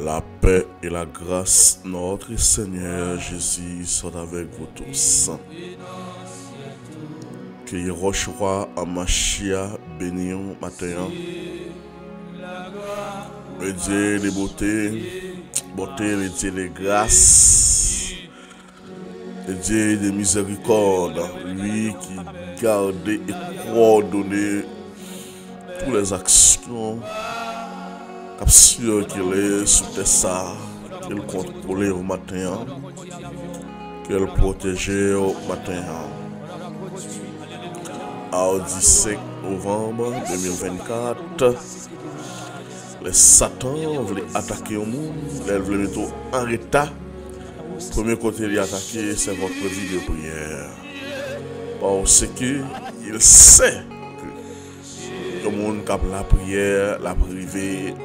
La paix et la grâce, notre Seigneur Jésus, sont avec vous tous. Que Yehoshua Amashia béni matin. Le Dieu de beauté, le Dieu de grâce, le Dieu de miséricorde, lui qui garde et coordonne toutes les actions sûr qu'il est sous ça, qu'il contrôle au matin, qu'il protège au matin. Au 17 novembre 2024, les Satan voulaient attaquer au monde, ils voulaient mettre en état. Premier côté de attaquer, c'est votre vie de prière. Parce qu'il sait que le monde qui a la prière, la privée,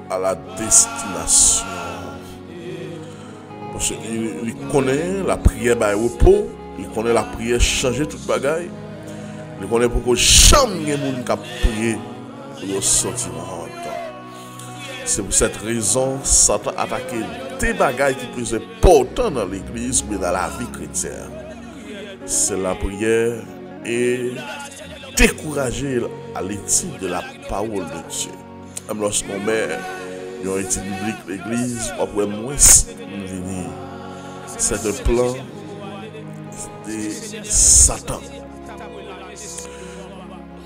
à la destination. Parce qu'il connaît la prière par repos, il connaît la prière changer toute bagaille. Il connaît pourquoi jamais les gens qui prié pour sortir en temps. C'est pour cette raison Satan a attaqué des bagailles qui plus importantes dans l'église mais dans la vie chrétienne. C'est la prière et décourager à l'éthique de la parole de Dieu. Même lorsqu'on met une étude biblique l'église, après moins venir. C'est un plan de Satan.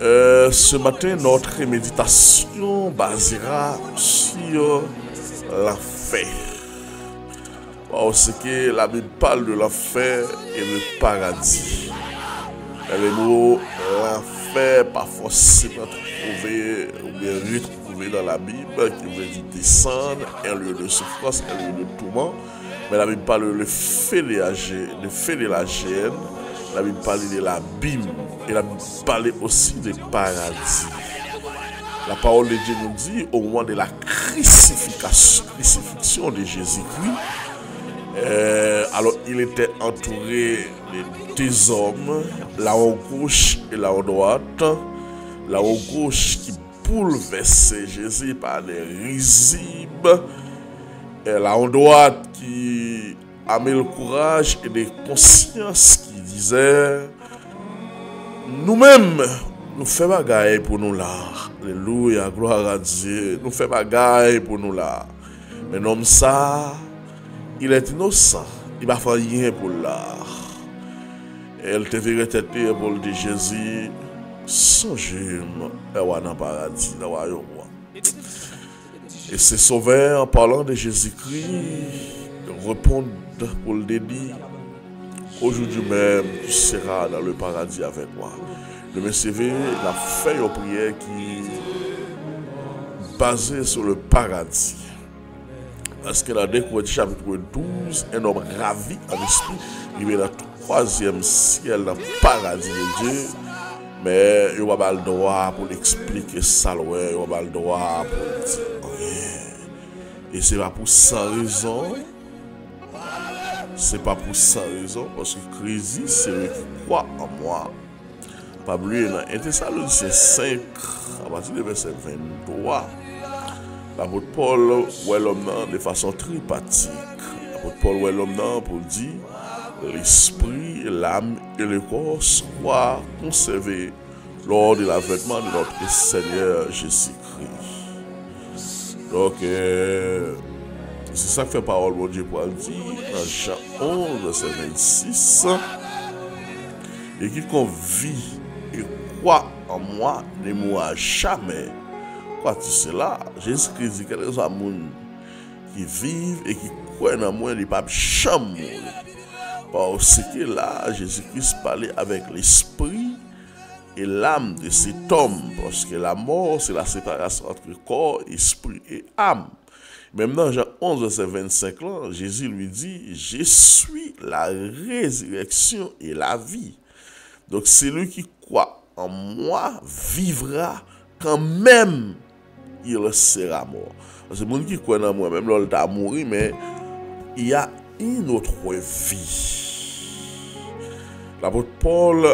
Ce matin, notre méditation basera sur l'enfer. Parce que la Bible parle de l'enfer et le paradis. Le mot l'enfer, pas forcément trouvé ou bien retrouvé dans la Bible, qui veut dire descendre, un lieu de souffrance, un lieu de tourment. Mais la Bible parle de fait de la gêne, la Bible parle de l'abîme, et la Bible parle aussi du paradis. La parole de Dieu nous dit, au moment de la crucifixion de Jésus-Christ, alors il était entouré de deux hommes, la haut gauche et la haut droite. La haut gauche qui bouleversait Jésus par des risibles, et la haut droite qui a mis le courage et des consciences qui disaient nous-mêmes, nous faisons bagaille pour nous là. Alléluia, gloire à Dieu. Nous faisons bagaille pour nous là. Mais l'homme ça, il est innocent. Il va faire rien pour là. Elle te verrait tête pour le Jésus. Songez, dans le paradis, dans le royaume. Et ces sauveurs, en parlant de Jésus-Christ, répondent pour le dédit. Aujourd'hui même, tu seras dans le paradis avec moi. Le monsieur la fait une prière qui est basée sur le paradis. Parce que dans le chapitre 12, un homme ravi en esprit, il est dans le troisième ciel, dans le paradis de Dieu. Mais il n'a pas le droit pour l'expliquer ça, il n'a pas le droit pour dire rien. Et c'est pas pour ça raison. C'est pas pour ça raison, parce que Christ, c'est le qui croit en moi. Pas oublier dans 1 Thessaloniciens 5, à partir du verset 23, l'apôtre Paul voit l'homme de façon tripathique. L'apôtre Paul voit l'homme pour dire l'esprit, l'âme et le corps soient conservés lors de l'avènement de notre Seigneur Jésus-Christ. Donc, c'est ça que fait parole de Dieu pour dire dans Jean 11, verset 26. Et qui vit et croit en moi ne mourra jamais. Quoi tu sais là? Jésus-Christ dit que les hommes qui vivent et qui croient en moi ne peuvent jamais mourir. Parce que là, Jésus-Christ parlait avec l'esprit et l'âme de cet homme. Parce que la mort, c'est la séparation entre corps, esprit et âme. Même dans Jean 11, verset 25, là, Jésus lui dit, je suis la résurrection et la vie. Donc, celui qui croit en moi vivra quand même il sera mort. Parce que les gens qui croient en moi, même là, il a mouru, mais il y a une autre vie. L'apôtre Paul,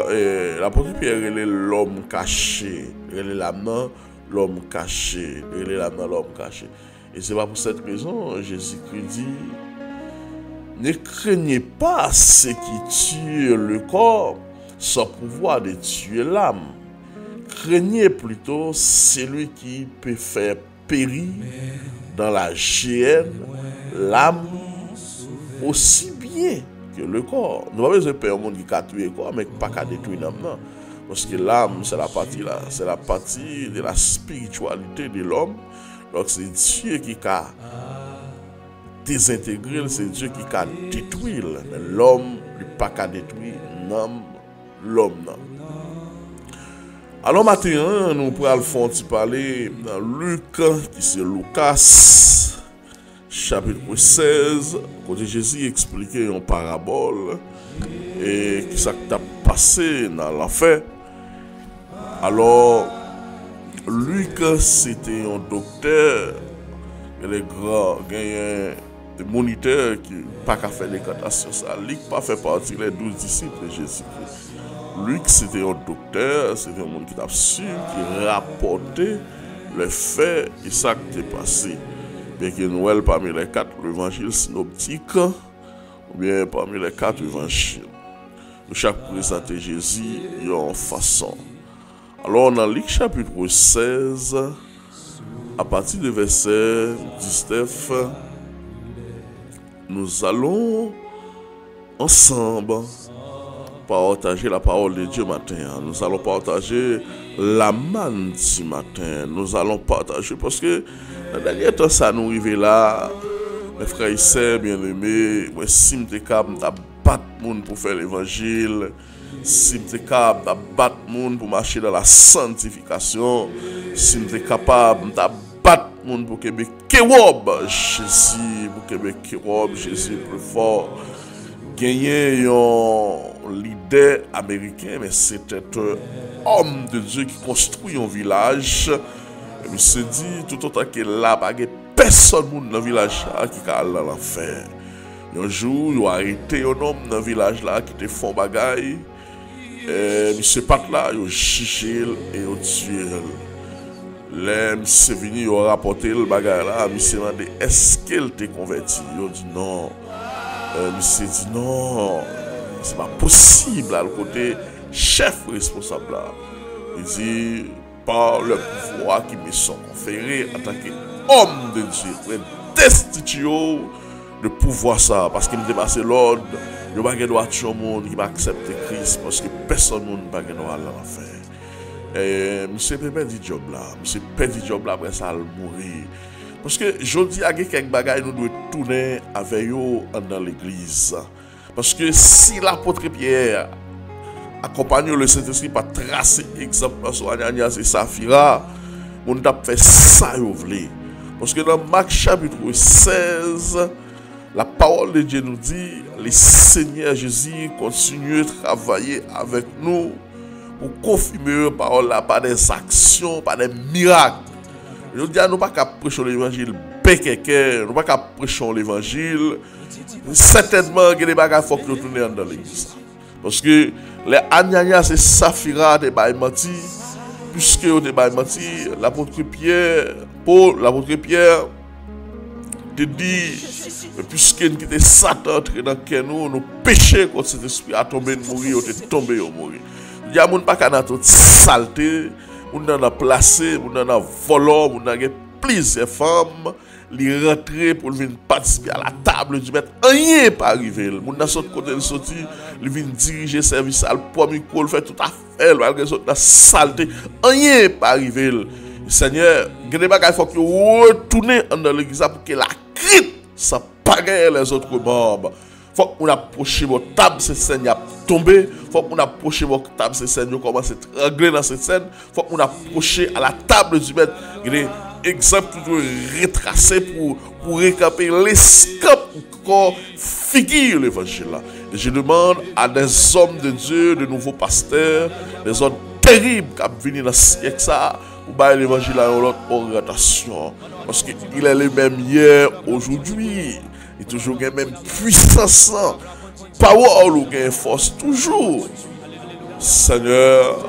l'apôtre Pierre, il est l'homme caché, il est l'âme l'homme caché, les l'âme dans l'homme caché. Et c'est pas pour cette raison, Jésus-Christ dit, ne craignez pas ce qui tue le corps sans pouvoir de tuer l'âme. Craignez plutôt celui qui peut faire périr dans la géhenne l'âme aussi bien que le corps. Nous n'avons pas besoin de faire un monde qui a tué le corps, mais pas qu'à détruire l'âme. Non. Parce que l'âme, c'est la partie là, c'est la partie de la spiritualité de l'homme. Donc c'est Dieu qui a désintégré, c'est Dieu qui a détruit. Mais l'homme, il n'a pas qu'à détruire l'homme. Alors maintenant, nous pourrons parler dans Luc, qui c'est Lucas, chapitre 16, quand Jésus expliquait une parabole et qui s'est passé dans l'enfer. Alors, Luc, c'était un docteur, les grands, des moniteurs qui n'ont pas qu'à faire l'incantation. Luc n'a pas fait partie des 12 disciples de Jésus-Christ. Luc, c'était un docteur, c'était un monde qui t'a su, qui rapportait les faits et ça qui est passé. Bien que Noël parmi les 4 évangiles synoptiques, ou bien parmi les 4 évangiles. Chaque présenté Jésus en façon. Alors, dans Luc chapitre 16, à partir du verset 19, nous allons ensemble partager la parole de Dieu matin. Nous allons partager la manne du matin. Nous allons partager parce que dans le dernier temps, ça nous arrive là, mes frères et sœurs bien-aimés, moi, si je suis capable de battre le monde pour faire l'évangile, si je suis capable de battre le monde pour marcher dans la sanctification, si je suis capable de battre le monde pour que Jésus, pour que Jésus plus fort, gagner un leader américain, mais c'était un homme de Dieu qui construit un village. Et il se dit, tout autant que là, il n'y a personne dans le village là qui a allé dans l'enfer. Un jour, il a arrêté un homme dans le village là qui te font bagaille. Et M. Pat là, il a jugé et il a tué. Là, M. venu, il a rapporté le bagaille là. M. m'a demandé, est-ce qu'elle t'est converti? Il a dit non. M. dit non, c'est pas possible à le côté chef responsable là. Il dit, par le pouvoir qui me sont conférés en tant qu'homme de Dieu, pour destituer de pouvoir ça, parce qu'il me dépasse l'ordre, il n'y a pas droit de monde qui va accepter Christ, parce que personne ne va droit à l'enfer. Et monsieur perdu job là, monsieur perdu job là après ça il mourir. Parce que je dis à quelques bagages nous devons tourner avec eux dans l'église. Parce que si l'apôtre Pierre accompagne le Saint-Esprit par tracer exemple sur Ananias et Saphira, on a fait ça voulez. Parce que dans Marc chapitre 16, la parole de Dieu nous dit, le Seigneur Jésus continue de travailler avec nous pour confirmer la parole là par des actions, par des miracles. Je dis à nous pas qu'à prêcher l'évangile nous pas qu'à prêcher l'évangile. Certainement que les bagages faut que nous tournions dans l'église. Parce que les Ananias et Saphira de menti, puisque ils ont menti, l'apôtre Pierre te dit, puisque nous était Satan entré dans nous, nous péchons contre cet esprit à tomber de mourir, on est tombé au mourir. Il y a des gens qui ont toute saleté, on a placé, on a volé, on a plusieurs femmes, les rentrer pour venir participer à la table du maître. Rien pas arrivé. On a sorti côté sorti, il vient diriger service à le premier coup, il fait tout à fait, malgré la saleté. Rien pas arrivé. Seigneur, il faut que vous retournez dans l'église pour que la crise ça pagaille les autres membres. Il faut qu'on approche votre table, cette scène a tombé. Il faut qu'on approche votre table, cette scène commence à régler dans cette scène. Il faut qu'on approche à la table du maître. Exemple toujours retracé pour récapituler l'escape pour figure l'évangile là. Et je demande à des hommes de Dieu, de nouveaux pasteurs, des hommes terribles qui ont venu dans ce siècle ça, pour bailler l'évangile à une autre orientation. Parce qu'il est le même hier, aujourd'hui. Il y a toujours la même puissance, power ou force, toujours. Seigneur,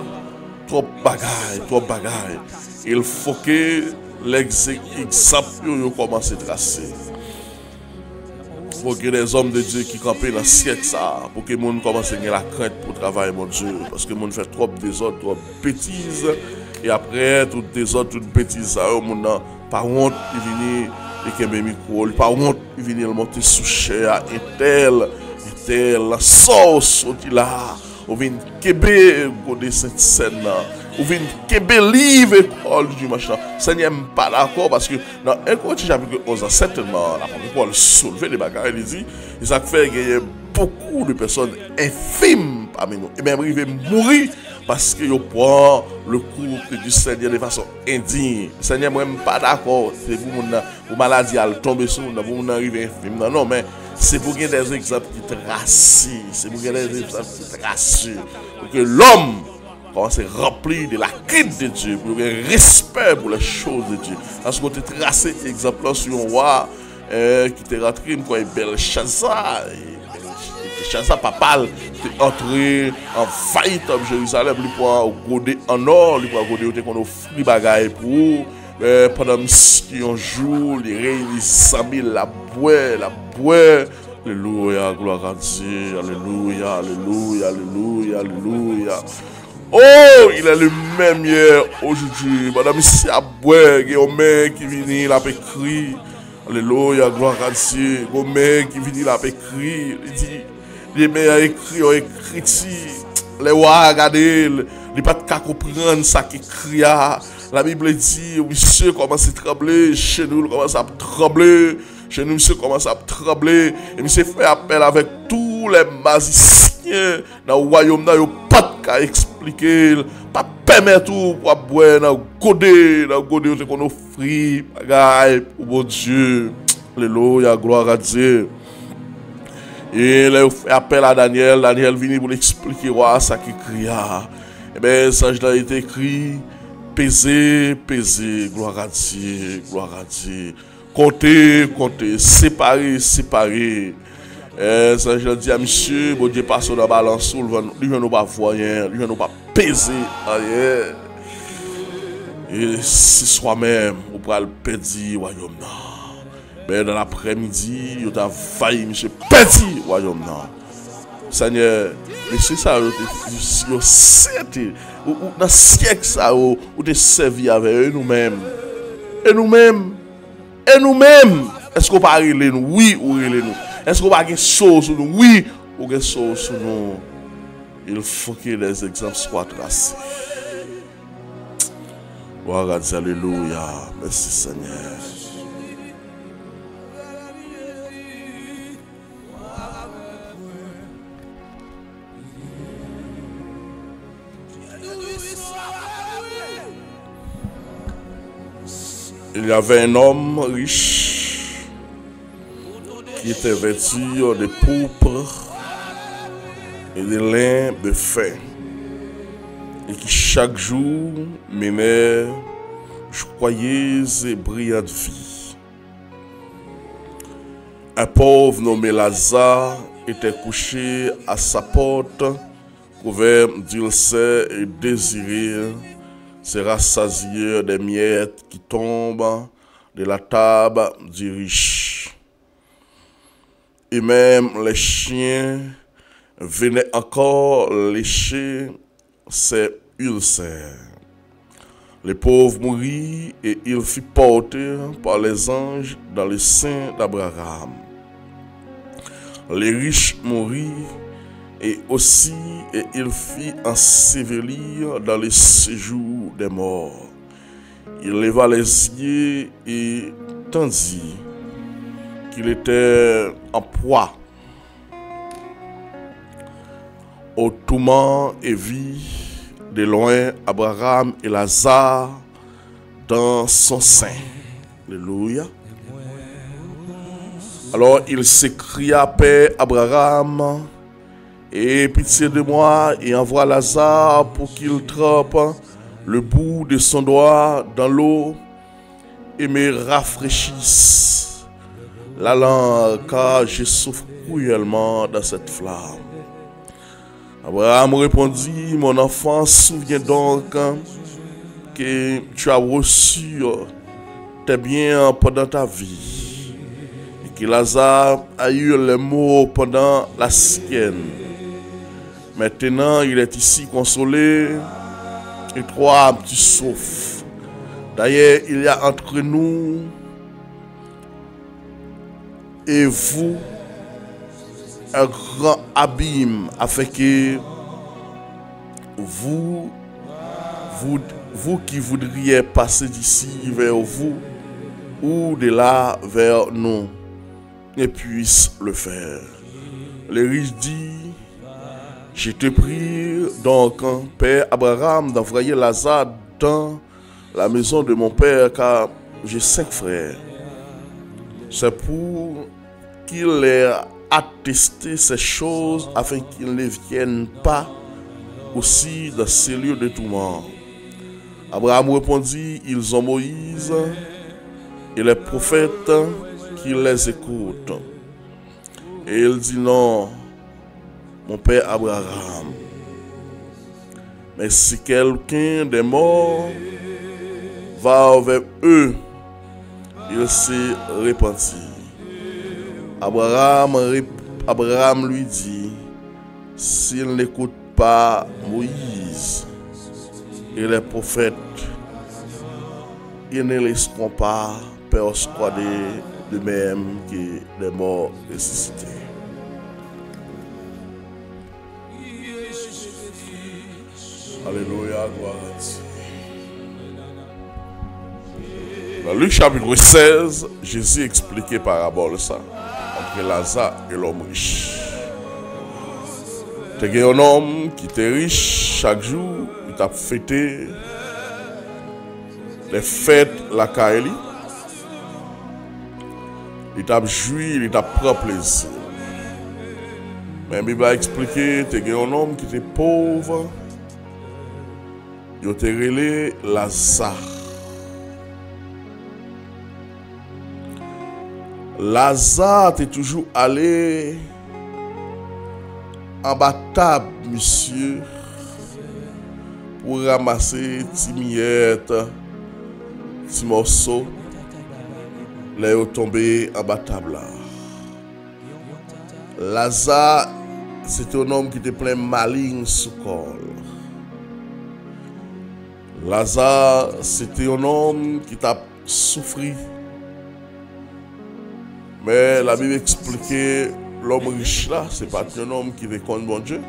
trop bagaille. il faut que l'exemple commence à tracer. Il faut que les hommes de Dieu qui campent dans le siècle, ça, pour que les gens commencent à avoir la crainte pour travailler, mon Dieu. Parce que les gens font trop de désordre, trop de bêtises. Et après, tout désordre, toute bêtise, les gens, par honte, ils viennent, ils viennent micro, par honte, ils viennent monter sous chair, et tel, la sauce, là. Ou vient Québec, de cette scène là. Ou vient Québec livre école du machin. Ça n'est pas d'accord parce que dans 1 Corinthiens chapitre 11, certainement, l'apôtre Paul soulever les bagages, il dit, il a fait gagner beaucoup de personnes infimes parmi nous. Et même arriver à mourir parce que ils prennent le cours du Seigneur de façon indigne. Le Seigneur n'est même pas d'accord. C'est pour maladie à tomber sur nous, pour arriver infime. Non, mais c'est pour qu'il y ait des exemples qui tracent. C'est pour qu'il y ait des exemples qui tracent. Pour que l'homme commence à remplir de la crainte de Dieu, pour qu'il y ait un respect pour les choses de Dieu. Parce qu'on a tracé exemple sur un roi qui était rentré comme Belshazzar. Belshazzar, papa, est entré en faillite en Jérusalem, il pour goder en or, il pour goder qu'on offre des bagages pour. Pendant un jour, il réunit 100 000 la boue. Alléluia, gloire à Dieu. Alléluia, alléluia, alléluia, alléluia. Oh, il est le même hier, aujourd'hui. Madame, ici à boire, il y a un mec qui vient là, écrit. Alléluia, gloire à Dieu. Il y a un mec qui vient là, écrit. Il dit, les meilleurs écrits ont écrit. Les rois, regardez, ils ne peuvent pas comprendre ça qui crie. La Bible dit, monsieur commence à trembler, chez nous, commence à trembler, chez nous, monsieur commence à trembler, et monsieur fait appel avec tous les magiciens dans le royaume, il n'y a pas de expliquer, pas permettre tout pour boire, dans le godé, qu'on offre, bagaille, pour mon Dieu. Alléluia, gloire à Dieu. Et là, il fait appel à Daniel, Daniel vient pour l'expliquer, ça qui crie. Et bien, ça, a été écrit. Peser, gloire à Dieu, gloire à Dieu. Compter, séparer. Ça, je dis à monsieur, bon Dieu passe dans la balance, lui, ne pas voir rien, lui, ne pas peser rien. Et si soi-même, on pourra le perdre, royaume. Mais dans l'après-midi, il a failli, monsieur, perdre, royaume. Seigneur, monsieur, ça, c'était. Dans le siècle, ça, où tu servi avec nous-mêmes. Et nous-mêmes. Est-ce qu'on va régler nous? Oui, ou régler nous. Est-ce qu'on va avoir des choses sur nous? Oui, ou des choses sur nous. Il faut que les exemples soient tracés. Gloire à Dieu, alléluia. Merci Seigneur. Il y avait un homme riche qui était vêtu de pourpre et de lin de fin et qui chaque jour menait joyeuse et brillante vie. Un pauvre nommé Lazare était couché à sa porte, couvert d'ulcères et désiré se rassasier des miettes qui tombent de la table du riche. Et même les chiens venaient encore lécher ses ulcères. Le pauvre mourit et il fut porté par les anges dans le sein d'Abraham. Les riches mourit et il fit ensevelir dans le séjour des morts. Il leva les yeux et tandis qu'il était en proie au tourment et vit de loin Abraham et Lazare dans son sein. Alléluia. Alors il s'écria, Père Abraham, aie pitié de moi et envoie Lazare pour qu'il trempe le bout de son doigt dans l'eau et me rafraîchisse la langue, car je souffre cruellement dans cette flamme. Abraham répondit, mon enfant, souviens donc que tu as reçu tes biens pendant ta vie. Et que Lazare a eu les maux pendant la sienne. Maintenant, il est ici consolé. Et toi, tu souffres. D'ailleurs, il y a entre nous et vous un grand abîme afin que vous qui voudriez passer d'ici vers vous ou de là vers nous ne puisse le faire. Le riche dit: je te prie donc, Père Abraham, d'envoyer Lazare dans la maison de mon père, car j'ai 5 frères. C'est pour qu'il ait attesté ces choses afin qu'ils ne viennent pas aussi dans ces lieux de tourment. Abraham répondit: ils ont Moïse et les prophètes qui les écoutent. Et il dit: non, mon père Abraham, mais si quelqu'un des morts va vers eux, il se repentit. Abraham lui dit: s'il n'écoute pas Moïse et les prophètes, ils ne laisseront pas persuader de même que les morts ressuscités. Alléluia, gloire à Dieu. Dans Luc chapitre 16, Jésus expliquait parabole ça entre Lazare et l'homme riche. Tu as un homme qui était riche, chaque jour, il t'a fêté les fêtes la Kaeli. Il t'a joui, il t'a pris plaisir. Mais la Bible a expliqué, tu as un homme qui était pauvre, il t'a relé Lazare. Lazare t'est toujours allé en bas table, monsieur, pour ramasser des miettes, des morceaux, les tombés en bas table. Lazare, c'était un homme qui était plein maligne sous col. Lazare, c'était un homme qui t'a souffert. Mais la Bible expliquait l'homme riche là, c'est pas un homme qui reconnaît bon Dieu.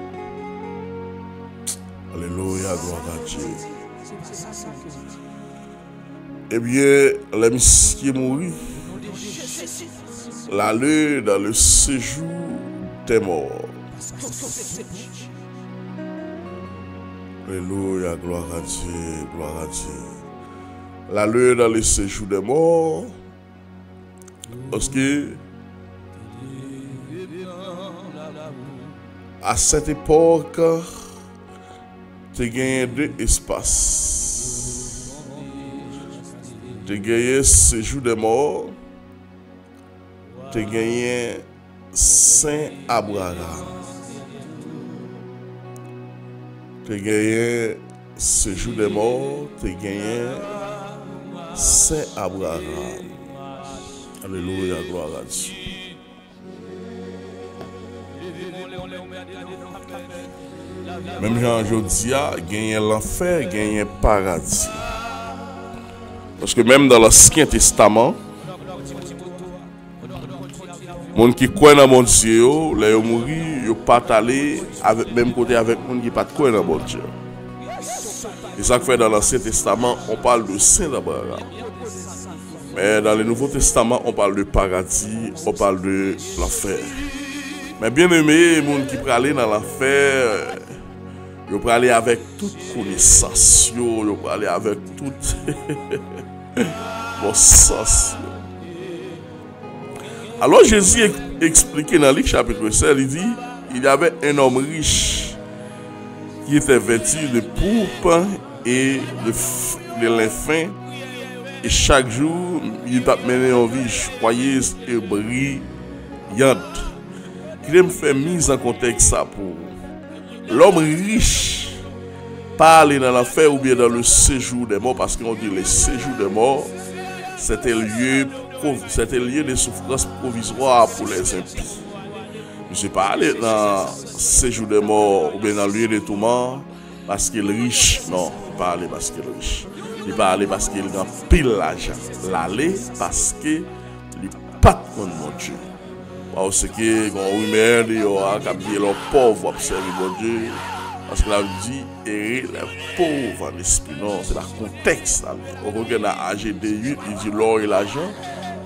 Alléluia, gloire à Dieu. Eh bien, les missions mourus, l'aller dans le séjour des morts. Alléluia, gloire à Dieu, gloire à Dieu. L'aller dans le séjour des morts. Parce que à cette époque, tu as gagné 2 espaces. Tu as gagné séjour des morts. Tu as gagné Saint Abraham. Tu as gagné séjour des morts. Tu as gagné Saint Abraham. Alléluia, gloire à Dieu. Même Jean Jodia gagne l'enfer, gagne le paradis. Parce que même dans l'Ancien Testament, les gens qui croient dans mon Dieu, les gens mourent, ils ne sont pas allés avec même côté avec les gens qui ne croient pas dans mon Dieu. Et ça fait dans l'Ancien Testament, on parle de Saint Abraham. Mais dans le Nouveau Testament, on parle de paradis, on parle de l'enfer. Mais bien aimé, les gens qui peuvent aller dans l'enfer, ils peuvent aller avec toute connaissance, ils peuvent aller avec toute bon sens. Alors Jésus expliquait dans Luc chapitre 16, il dit, il y avait un homme riche qui était vêtu de pourpre et de lin fin. Et chaque jour, il t'a mené en vie joyeuse et brillante. Il me fait mise en contexte ça pour l'homme riche pas aller dans l'enfer ou bien dans le séjour des morts, parce qu'on dit le séjour des morts, c'était lieu de souffrance provisoire pour les impies. Je ne suis pas allé dans le séjour des morts ou bien dans le lieu de tourment parce qu'il est riche. Non, il ne pas aller parce qu'il est riche. Il ne pas aller parce qu'il a pile l'argent. L'aller parce qu'il n'est pas de mon Dieu. Parce que quand on remet il y a les pauvres observer mon Dieu. Parce que la dit et les pauvres en esprit. Non, c'est le contexte. Au regard dans AG8, il dit l'or et l'argent,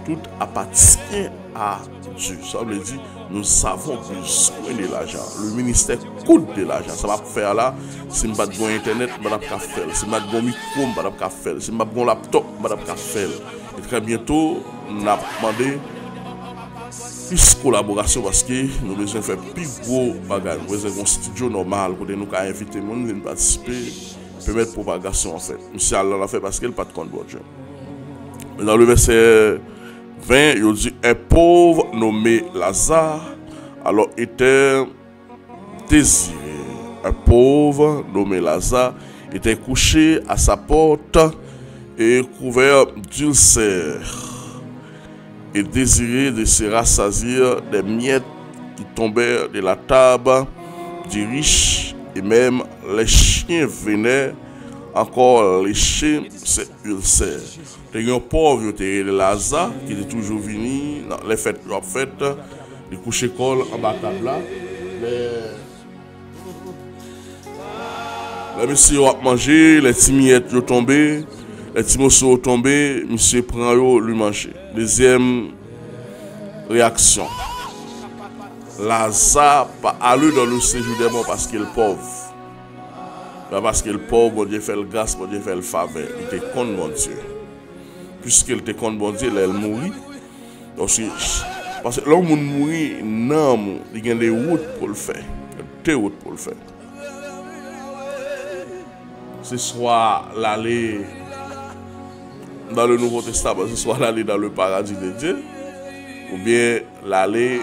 tout appartient à Dieu. Ça veut dire nous savons besoin de l'argent. Le ministère coûte de l'argent. Ça va faire là. Si je n'ai pas de internet, je ne vais pas faire. Si je n'ai pas de micro, je ne vais pas faire. Si je n'ai pas de laptop, je ne vais pas faire. Et très bientôt, on a demandé plus collaboration parce que nous avons besoin de faire plus gros bagages. Nous avons besoin d'un studio normal pour nous inviter les gens à participer, permettre la propagation en fait. Monsieur Allah l'a fait parce qu'il n'a pas de compte de Dieu. Dans le verset 20, il dit un pauvre nommé Lazare alors était désiré. Un pauvre nommé Lazare était couché à sa porte et couvert d'ulcères et désiré de se rassasier des miettes qui tombèrent de la table du riche, et même les chiens venaient encore lécher ses ulcères. Il y a un pauvre de Lazare qui est toujours venu dans les fêtes, il couche col en bas de table là. Les messieurs ont mangé, les petits miettes sont tombés. Les petits morceaux tombés, monsieur prend lui manger. Deuxième réaction. Lazare pas allé dans le séjour des morts parce qu'il est pauvre. Pas parce qu'il est pauvre, bon Dieu fait le grâce, bon Dieu fait le faveur. Il était contre mon Dieu. Puisqu'il était contre mon Dieu, il mourit. Parce que l'homme mourit, non, il y a des routes pour le faire. Des routes pour le faire. Ce soit l'aller dans le Nouveau Testament, ce soit l'aller dans le paradis de Dieu, ou bien l'aller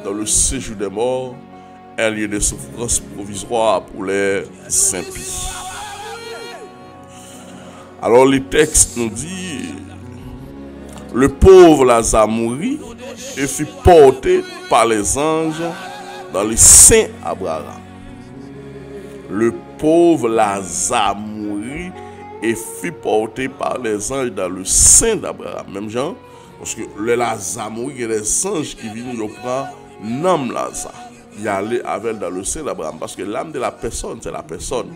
dans le séjour des morts, un lieu de souffrance provisoire pour les impies. Alors le texte nous dit, le pauvre Lazare mourit et fut porté par les anges dans le sein Abraham. Le pauvre Lazare mourit et fut porté par les anges dans le sein d'Abraham. Même genre, parce que le Lazare mourit, il y a des anges qui viennent, ils prennent l'âme Lazare. Il allait avec dans le sein d'Abraham. Parce que l'âme de la personne, c'est la personne.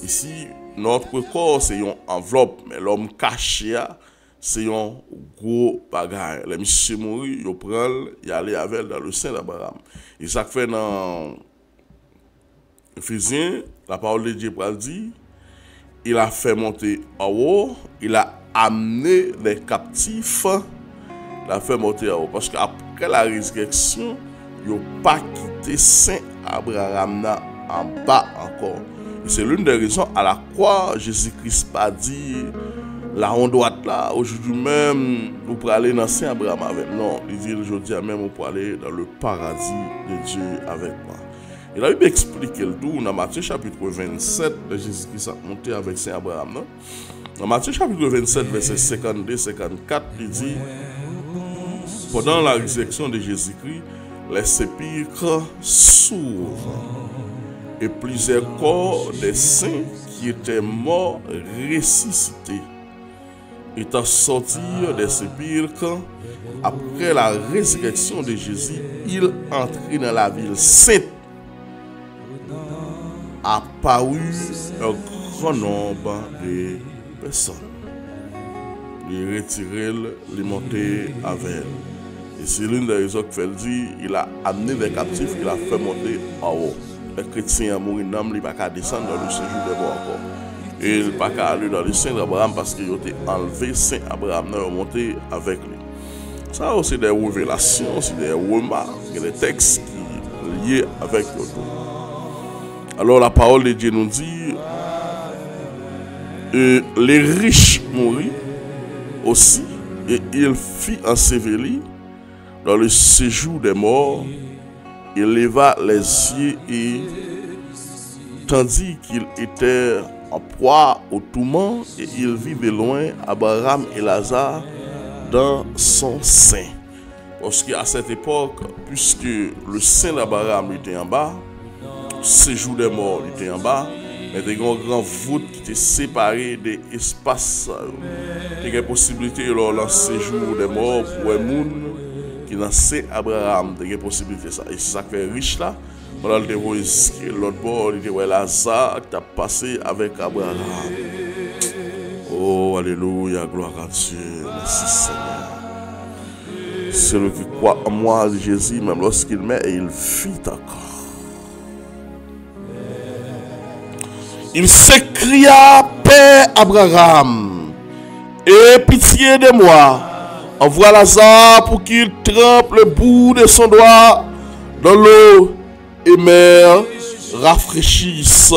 Ici, notre corps, c'est une enveloppe. Mais l'homme caché, c'est un gros bagage. Les messieurs mourir, ils prennent, ils allaient avec dans le sein d'Abraham. Et ça fait dans Éphésiens, la parole de Dieu dit, il a fait monter en haut, il a amené les captifs, il a fait monter en haut. Parce qu'après la résurrection, il n'a pas quitté Saint Abraham en bas encore. C'est l'une des raisons à la croix, Jésus-Christ pas dit, là on doit être là, aujourd'hui même, vous pouvez aller dans Saint Abraham avec. Non, il dit aujourd'hui même, vous pouvez aller dans le paradis de Dieu avec moi. Et la Bible explique le tout dans Matthieu chapitre 27, Jésus-Christ a monté avec Saint Abraham. Non? Dans Matthieu chapitre 27, verset 52-54, il dit, pendant la résurrection de Jésus-Christ, les sépulcres s'ouvrent et plusieurs corps des saints qui étaient morts ressuscités. Étant sortis des sépulcres, après la résurrection de Jésus, il entrait dans la ville sainte. Apparu un grand nombre de personnes. Il retiré, il monté avec. Et c'est l'une des raisons que fait dit, il a amené les captifs, il a fait monter en haut. Les chrétiens ont mouru, il n'a pas qu'à descendre dans le séjour de morts encore. Et il n'a pas qu'à aller dans le sein d'Abraham parce qu'il a été enlevé, Saint Abraham n'a monté avec lui. Ça aussi des révélations, c'est des remarques, des textes qui liés avec l'autre. Alors la parole de Dieu nous dit, les riches moururent aussi, et il fit enseveli dans le séjour des morts, il leva les yeux et tandis qu'il était en proie au tourment et il vivait loin, Abraham et Lazare, dans son sein. Parce qu'à cette époque, puisque le sein d'Abraham était en bas, le séjour des morts était en bas, mais il y a une grande voûte qui était séparée des espaces. Il y a une possibilité de le séjour des morts pour un monde qui dans c'est Abraham. Il y a une possibilité ça. Et c'est ça qui fait riche là. Pendant l'autre bord, il était Lazare qui a passé avec Abraham. Oh, alléluia, gloire à Dieu. Merci Seigneur. Celui qui croit en moi, Jésus, même lorsqu'il meurt, il vit encore. Il s'écria, Père Abraham, aie pitié de moi. Envoie Lazare pour qu'il trempe le bout de son doigt dans l'eau et me rafraîchisse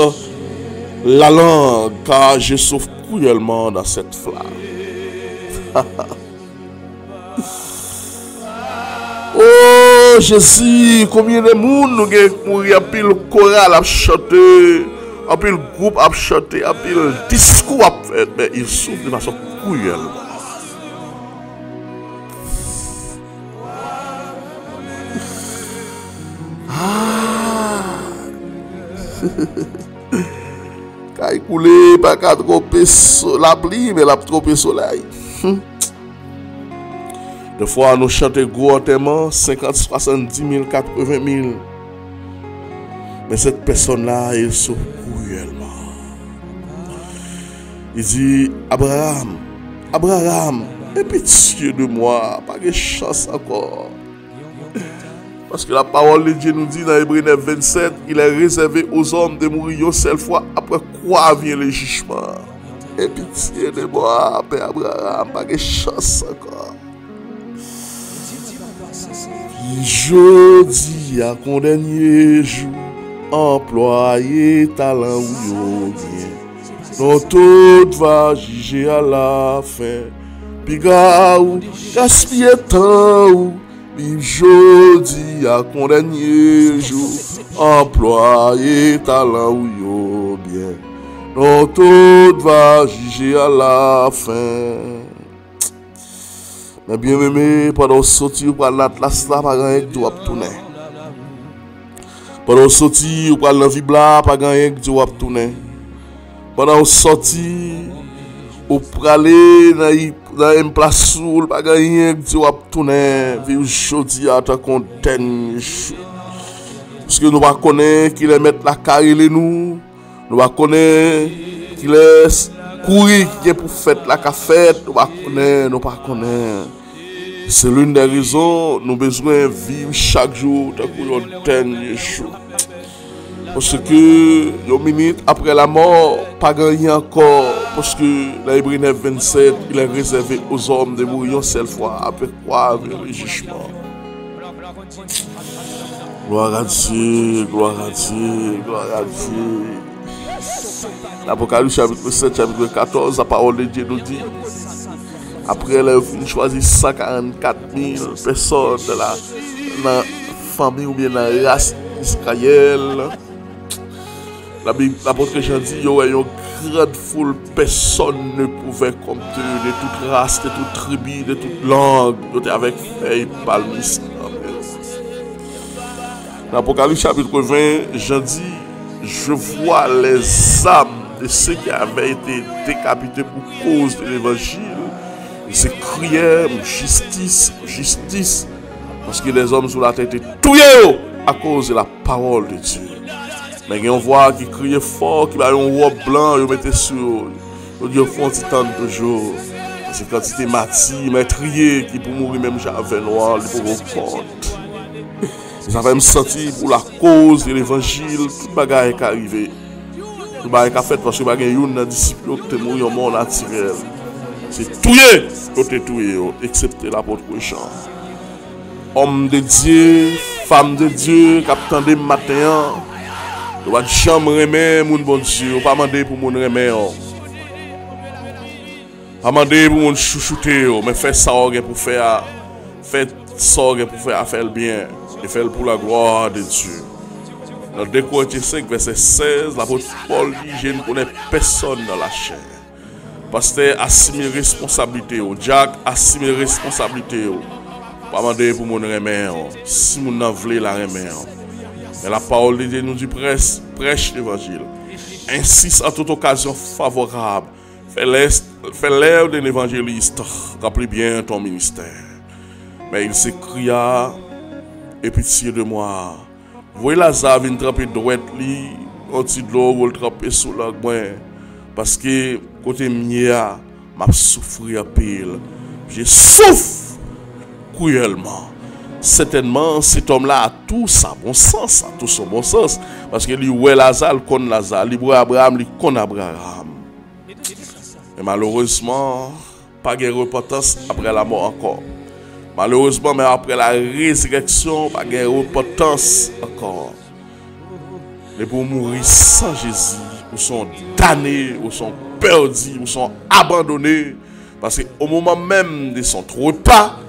la langue, car je souffre cruellement dans cette flamme. Oh Jésus, combien de monde nous avons eu, pile chorale à chanter, un pile groupe à chanter, un pile discours à faire, mais il souffre de façon cruelle. Quand il coule, pas qu'à tromper la pluie, mais la tromper soleil. Des fois, nous chantons gros enterrement, 50, 70 000, 80 000. Mais cette personne-là, elle souffre cruellement. Il dit, Abraham, Abraham, aie pitié de moi, pas de chance encore. Parce que la parole de Dieu nous dit dans Hébreux 9, 27, il est réservé aux hommes de mourir une seule fois, après quoi vient le jugement. Aie pitié de moi, Père Abraham, pas de chance encore. Je dis à ton dernier jour, employé talent ou bien, dont tout va juger à la fin. Piga ou gaspiller temps ou, je dis à ton dernier jour, employé talent ou bien, dont tout va juger à la fin. Mais bien aimé, pendant sortir par l'Atlas là, pas rien que tu vas tourner. Pendant sortir par la vie là, pas rien que tu vas tourner. Pendant sortir ou pour aller dans une place où pas rien que tu vas tourner. Vivre jodi à ta content. Parce que nous ne connaissons pas qu'il est mettre la carrière nous. Nous ne connaissons pas qu'il est courir qui est pour faire la cafette, nous ne connaissons. C'est l'une des raisons nous avons besoin de vivre chaque jour tant qu'on dernier jour. Parce que une minute après la mort, pas gagné encore. Parce que dans Hébreux 9, 27, il est réservé aux hommes de mourir une seule fois, après quoi vient le jugement. Gloire à Dieu, gloire à Dieu, gloire à Dieu. L'Apocalypse chapitre 7, chapitre 14, la parole de Dieu nous dit, après elle a choisi 144 000 personnes de la famille ou bien dans la race d'Israël. L'apôtre Jean dit, il y a une grande foule, personne ne pouvait compter de toute race, de toute tribu, de toute langue, avec feuilles palmistes. L'Apocalypse chapitre 20, Jean dit, je vois les âmes de ceux qui avaient été décapités pour cause de l'évangile. Ils se criaient justice, justice. Parce que les hommes sur la tête étaient tués à cause de la parole de Dieu. Mais on voit qui criait fort, qui avait un robe blanc, ils mettaient sur. Ils font un temps toujours. C'est quand c'était Mati, maîtrier, qui pour mourir même j'avais noir, ils pour compte. Ils avaient me senti pour la cause de l'évangile, tout le bagage est arrivé. Tout le bagage est fait parce que il y a un disciple qui est mort en mort naturel. C'est tué, qui est tué, excepté l'apôtre Jean. Homme de Dieu, femme de Dieu, capitaine de matin, tu vas jamais remettre mon bon Dieu, pas demander pour mon remettre. Pas demander pour mon chouchouter, mais faire ça pour faire, faire ça pour faire le bien. Et faire pour la gloire de Dieu. Dans 2 Corinthiens 5, verset 16, l'apôtre Paul dit, je ne connais personne dans la chair. Pasteur, assumer responsabilité. Jack, assumer responsabilité. Pas demander pour mon remède. Si mon en voulait la remède. Mais la parole de Dieu nous dit prêche l'évangile. Insiste en toute occasion favorable. Fais l'air d'un évangéliste. Rappelez bien ton ministère. Mais il s'écria, et pitié de moi. Voyez Lazare vient tremper droite li, on ti de l'eau, ou le tremper sous la main. Parce que côté mia, m'a souffrir pile. Je souffre cruellement. Certainement, cet homme-là a tout ça bon sens, a tout son bon sens. Parce que lui, ouais Lazare, il connaît Lazare, lui, Abraham, il connaît Abraham. Mais malheureusement, pas de repentance après la mort encore. Malheureusement, mais après la résurrection, pas de repentance encore. Mais pour mourir sans Jésus, ou sont damnés, ou sont perdus, ou sont abandonnés. Parce qu'au moment même de son repas,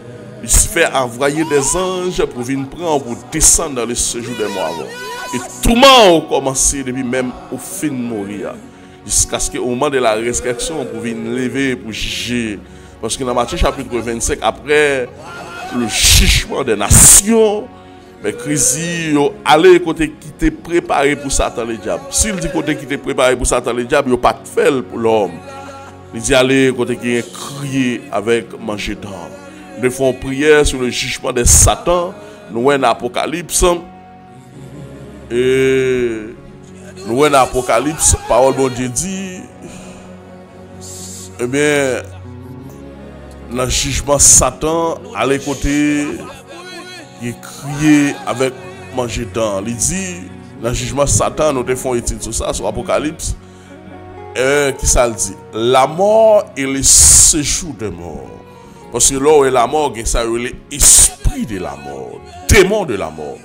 il se fait envoyer des anges pour venir prendre, pour descendre dans le séjour des morts. Et tout le monde a commencé depuis même au fin de mourir. Jusqu'à ce qu'au moment de la résurrection, pour venir lever, pour juger. Parce que dans Matthieu chapitre 25, après le jugement des nations, mais Christ allez côté qui était préparé pour Satan le diable. S'il dit côté qui était préparé pour Satan le diable, il n'y a pas de fait pour l'homme. Il dit allez côté qui est crié avec manger d'âme. Nous faisons prière sur le jugement de Satan. Nous avons un Apocalypse. Et nous avons un Apocalypse. Parole de Dieu dit, eh bien, dans le jugement Satan, à l'écouter, il est crié avec manger d'âme. Il dit, dans le jugement Satan, nous devons étudier sur ça, sur l'Apocalypse. Qui ça le dit? La mort et le séjour de mort. Parce que là où est la mort, ça c'est l'esprit de la mort, démon de la mort.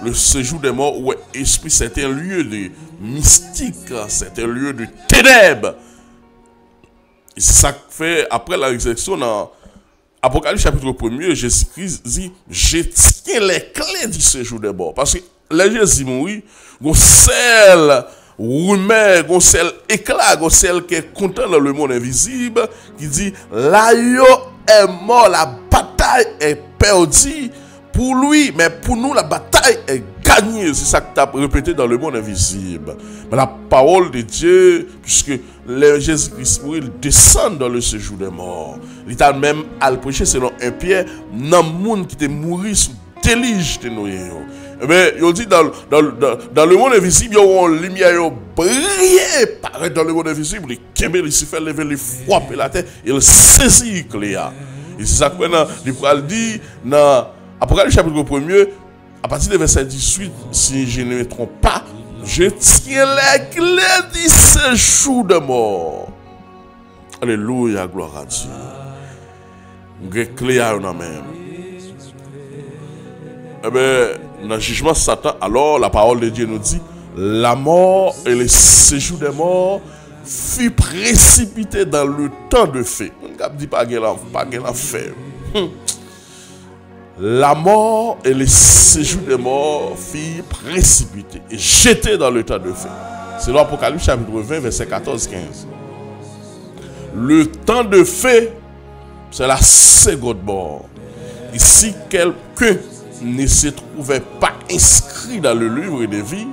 Le séjour des morts, où esprit, c'est un lieu de mystique, c'est un lieu de ténèbres. Et c'est ça que fait, après la résurrection, dans Apocalypse chapitre 1er, Jésus-Christ dit, je tiens les clés du séjour des morts. Parce que les Jésus mourit, on celle rumeur, on celle éclat, on celle qui est content dans le monde invisible, qui dit, là yo est mort, la bataille est perdue pour lui, mais pour nous la bataille est gagnée. C'est ça que tu as répété dans le monde invisible. Mais la parole de Dieu, puisque Jésus-Christ mourit, il descend dans le séjour des morts. Il t'a même à le prêcher selon 1 Pierre, dans le monde qui était mort sous déluge de noyé. Eh bien, il dit dans le monde invisible, il y a une lumière brillée, paraît dans le monde invisible, il kembe, il se fait lever, il frappe la terre, il saisit Cléa. Et c'est ça que maintenant, il dit dans Apocalypse chapitre 1er, à partir du verset 18, si je ne me trompe pas, je tiens les clés du séjour de mort. Alléluia, gloire à Dieu. Les clés à nous-mêmes. Eh bien, dans le jugement de Satan, alors la parole de Dieu nous dit, la mort et le séjour des morts fut précipité dans le temps de feu. On ne dit pas qu'il a fait. La mort et le séjour des morts fut précipité et jeté dans le temps de feu. C'est l'Apocalypse chapitre 20, verset 14-15. Le temps de feu, c'est la seconde mort. Ici, quelqu'un ne se trouvait pas inscrit dans le livre de vie,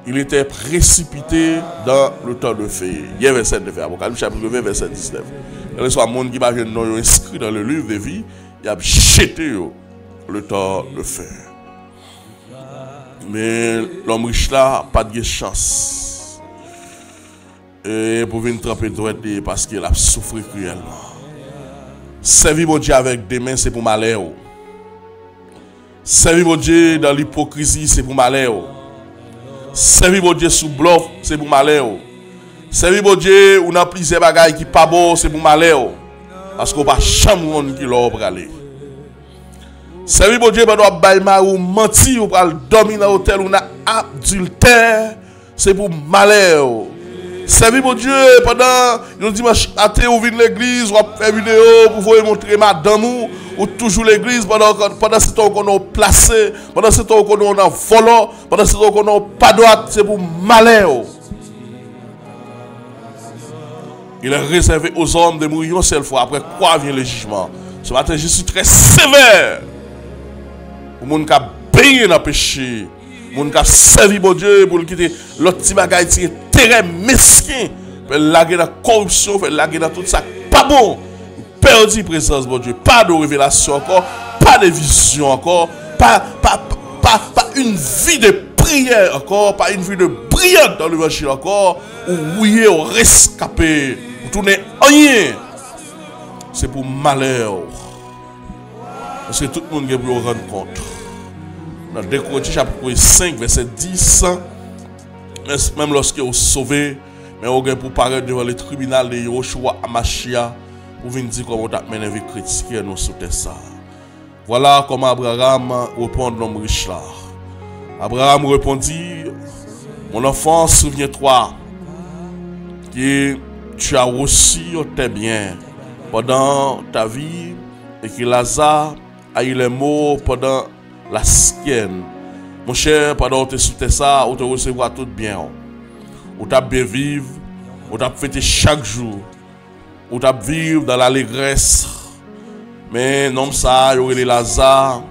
il était précipité dans le temps de feu. Il y a verset de feu, Apocalypse chapitre 20, verset 19. Il y a un monde qui va inscrit dans le livre de vie, il a jeté le temps de feu. Mais l'homme riche là, pas de chance. Et pour venir tremper droite parce qu'il a souffert cruellement. Servir mon Dieu avec des mains, c'est pour malheur. Servir mon Dieu dans l'hypocrisie, c'est pour malheur. Servir mon Dieu sous bluff, c'est pour malheur. Servir mon Dieu ou dans plusieurs bagailles qui pas bon, c'est pour malheur. Parce qu'on va jamais qui l'a aller. Servir mon Dieu, on doit bailler ou mentir ou dormir dans l'hôtel ou dans adultère, c'est pour malheur. servir mon Dieu pendant le dimanche matin ou venir l'église, ou faire vidéo pour vous montrer madame ou toujours l'église pendant ce temps qu'on a placé, pendant ce temps qu'on a volé, pendant ce temps qu'on a pas droit, c'est pour malheur. Il est réservé aux hommes de mourir une seule fois, après quoi vient le jugement. Ce matin, je suis très sévère pour les gens qui ont baigné dans le péché. Les gens qui ont servi mon Dieu pour quitter l'autre petit bagage qui est très mesquin. Pour laguer dans la corruption, pour laguer dans tout ça. Pas bon. Perdu présence mon Dieu. Pas de révélation encore. Pas de vision encore. Pas une vie de prière encore. Pas une vie de prière dans l'évangile encore. Ou oui, ou rescapé. Ou tourner rien. C'est pour malheur. Parce que tout le monde peut rendre compte. Dans 2 Corinthiens chapitre 5, verset 10, même lorsque vous sauvé, mais vous pour paraître devant le tribunal de Yoshua Amashia, pour venir dire comment vous avez mené vie critique nous sous ça. Voilà comment Abraham répond l'homme riche là. Abraham répondit, mon enfant, souviens-toi que tu as reçu tes biens pendant ta vie et que Lazare a eu les mots pendant la sienne. Mon cher, pendant que tu es sous ça, on te recevra tout bien. On t'a bien vivre, on t'a fêté chaque jour, on t'a vivre dans l'allégresse. Mais non, ça, il y aurait les Lazare,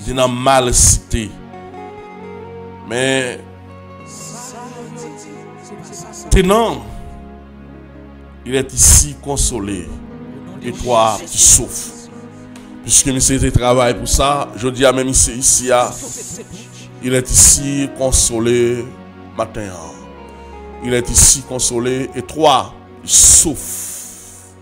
il a mal cité. Mais, tenant, il est ici consolé. Et toi, tu souffres. Puisque monsieur travaille pour ça, je dis à même ici, il est ici consolé matin. Il est ici consolé et toi, tu souffres.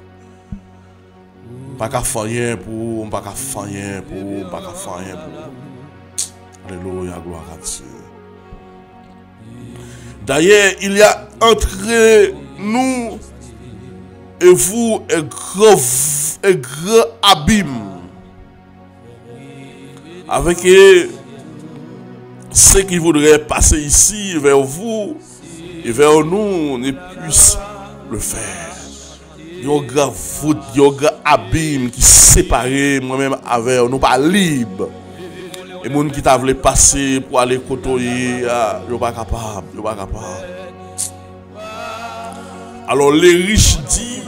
Pas qu'à faire rien pour, pas qu'à faire rien pour, pas qu'à faire rien pour. Alléluia, gloire à Dieu. D'ailleurs, il y a entre nous et vous un grand abîme. Avec ceux qui voudraient passer ici vers vous et vers nous, ne puissent le faire. Il y a un grand voûte, il y a un grand abîme qui sépare moi-même avec nous, pas libre. Et les gens qui voulu passer pour aller côtoyer, ils ne sont pas capables. Alors les riches disent,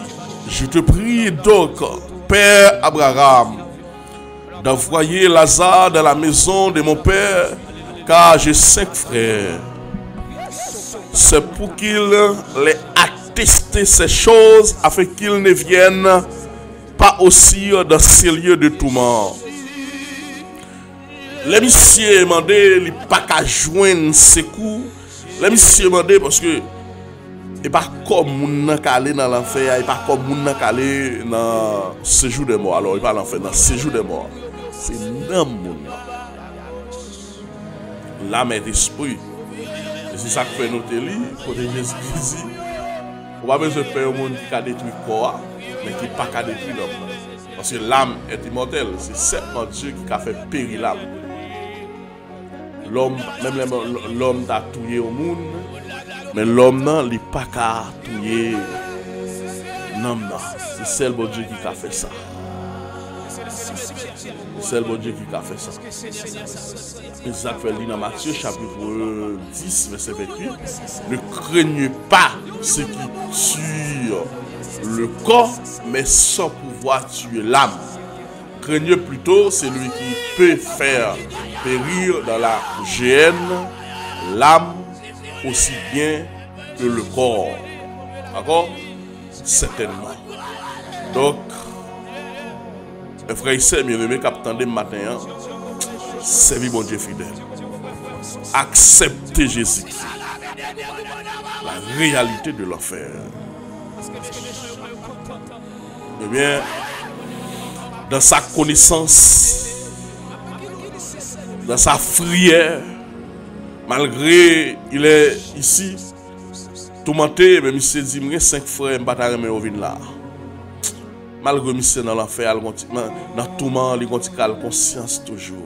je te prie donc, Père Abraham, d'envoyer Lazare dans la maison de mon père, car j'ai 5 frères. C'est pour qu'il les atteste ces choses, afin qu'ils ne viennent pas aussi dans ces lieux de tourment. Les messieurs demandé, il pas qu'à joindre ces coups. Les messieurs demandé parce que et pas comme moun qui aller dans l'enfer, et pas comme moun qui aller dans séjour de mort. Alors il pas l'enfer, dans séjour de mort. C'est dans moun. L'âme est esprit. Et c'est ça que fait notre lit, côté Jésus-Christ. On va pas besoin de faire un monde qui a détruit le corps, mais qui pas qu'à détruire l'homme. Parce que l'âme est immortelle. C'est seulement Dieu qui a fait périr l'âme. L'homme, même l'homme a tué au monde. Mais l'homme n'a pas qu'à tuer l'homme. C'est seul bon Dieu qui a fait ça. C'est seul bon Dieu qui a fait ça. C'est ça que fait dit dans Matthieu chapitre 10 verset 28. Ne craignez pas ceux qui tuent le corps, mais sans pouvoir tuer l'âme. Craignez plutôt celui qui peut faire périr dans la géhenne l'âme aussi bien que le corps. D'accord? Certainement. Donc, mes frères et sœurs, mes amis, qui attendent le matin, servir mon Dieu fidèle. Acceptez Jésus-Christ. La réalité de l'enfer. Eh bien, dans sa connaissance, dans sa frière, malgré il est ici, tourmenté, mais monsieur dit, il y a 5 frères, je ne vais pas venir là. Malgré monsieur dans l'enfer, dans le tourment, il a la conscience toujours.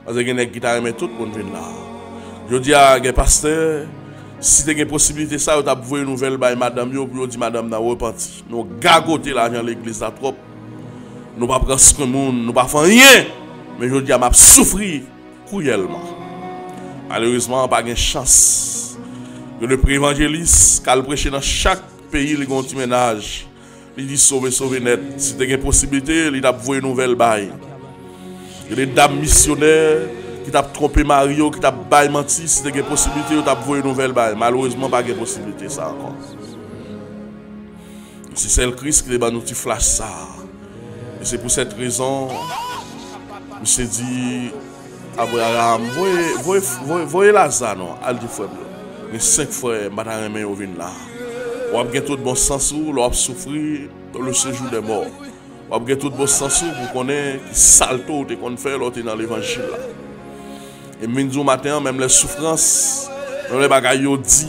Parce que les gens qui tout le monde vient là. Je dis à un pasteur, Si tu as une possibilité, ça, tu as envoyé une nouvelle by madame, pour dire madame n'a repenti. Nous gagoter l'argent de l'église à trop. Nous pas prendre ce monde, nous pas faire rien. Mais je dis à m'a souffrir cruellement. Malheureusement, pas de chance. Que le pré-évangéliste, quand il prêche dans chaque pays, il a un petit ménage. Il dit sauver, sauver net. Si tu as une possibilité, il a envoyé une nouvelle by. Il y a des dames missionnaires qui t'a trompé Mario, qui t'a bail menti, si tu as une possibilité, tu as envoyé une nouvelle bail. Malheureusement, pas de possibilité, ça encore. Si c'est le Christ qui est nous flash ça. Et c'est pour cette raison, je s'est dit, Abraham, voyez là ça, non? Elle dit, frère, les 5 frères, madame, ils viennent là. On a tout bon sens, on a souffrir dans le séjour des morts. On a tout bon sens pour connaître qui salto qu'on fait l'autre dans l'évangile là. Et minzo matin, même les souffrances, même les bagailles dit,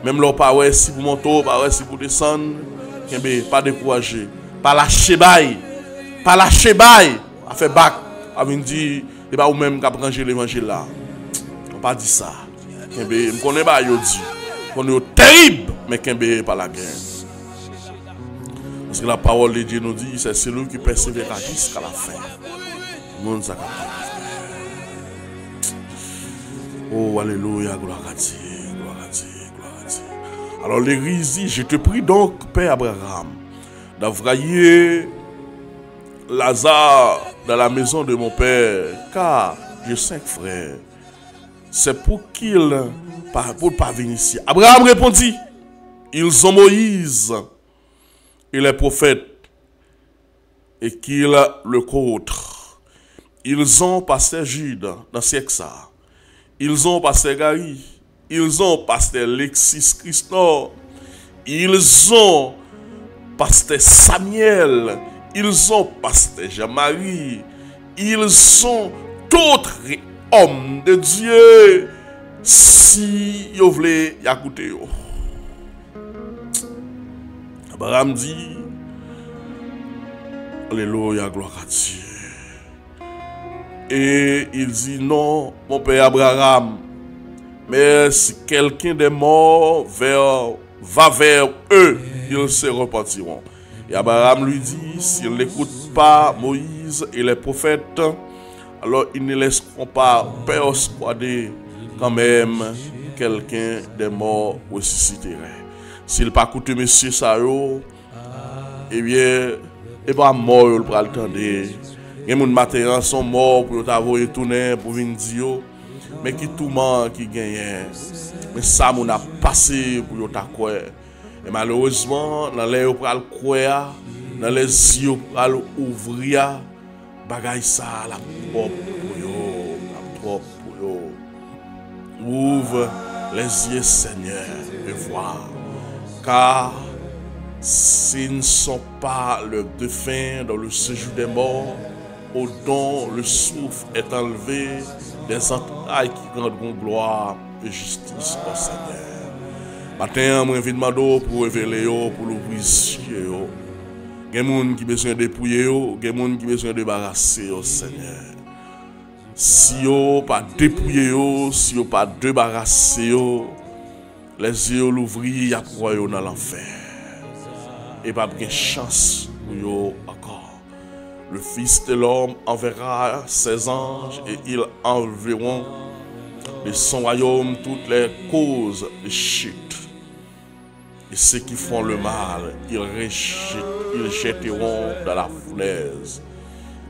même leur pas si pour monter, pas si pour descendre, pas décourager, pas lâcher bail, pas lâcher bail, a fait bac, a venir dire, et pas ou même qui a branché l'évangile là. On pas dit ça. Je connais pas yo dit, on est terrible, mais Kembe pas la guerre. Parce que la parole de Dieu nous dit, c'est celui qui persévérera jusqu'à la fin. Le monde ça. Oh, alléluia, gloire à Dieu, gloire à Dieu, gloire à Dieu. Alors l'Église dit, je te prie donc, Père Abraham, d'envoyer Lazare dans la maison de mon père, car j'ai 5 frères. C'est pour qu'il pas venir ici. Abraham répondit, ils ont Moïse et les prophètes, et qu'il le contre. Ils ont pasteur Jude dans ce siècle ça. Ils ont pasteur Gary, ils ont pasteur Lexis Christor, ils ont pasteur Samuel, ils ont pasteur Jean-Marie, ils sont d'autres hommes de Dieu. Si vous voulez écouter, Abraham dit, alléluia, gloire à Dieu. Et il dit non, mon père Abraham, mais si quelqu'un des morts va vers eux, ils se repentiront. Et Abraham lui dit, s'ils n'écoutent pas Moïse et les prophètes, alors ils ne laisseront pas persuader quand même quelqu'un des morts ressusciterait. S'il pas écouté monsieur Sao, eh bien, et pas mort, il va le tendre. Les gens matin sont morts pour t'avoir tourné pour venir dire, mais qui tout monde qui gagne. Mais ça, on a passé pour ta quoi. Et malheureusement, dans les yeux pour le croire, dans les yeux pour l'ouvrir, bagaille ça, la propre pour yo, la propre pour yo. Ouvre les yeux, Seigneur, et vois. Car s'ils ne sont pas le défunt dans le séjour des morts, au dont le souffle est enlevé, des entrailles qui rendront gloire et justice au Seigneur. Matin, je demande pour révéler, pour l'ouvrir les yeux. Il y a des gens qui ont besoin de dépouiller, il y a des gens qui ont besoin de débarrasser au Seigneur. Si vous pas dépouiller, si vous pas débarrasser, les yeux l'ouvrir, il y a dans l'enfer. Et pas de chance pour vous encore. Le Fils de l'homme enverra ses anges et ils enverront de son royaume toutes les causes de chute. Et ceux qui font le mal, ils jetteront dans la fournaise.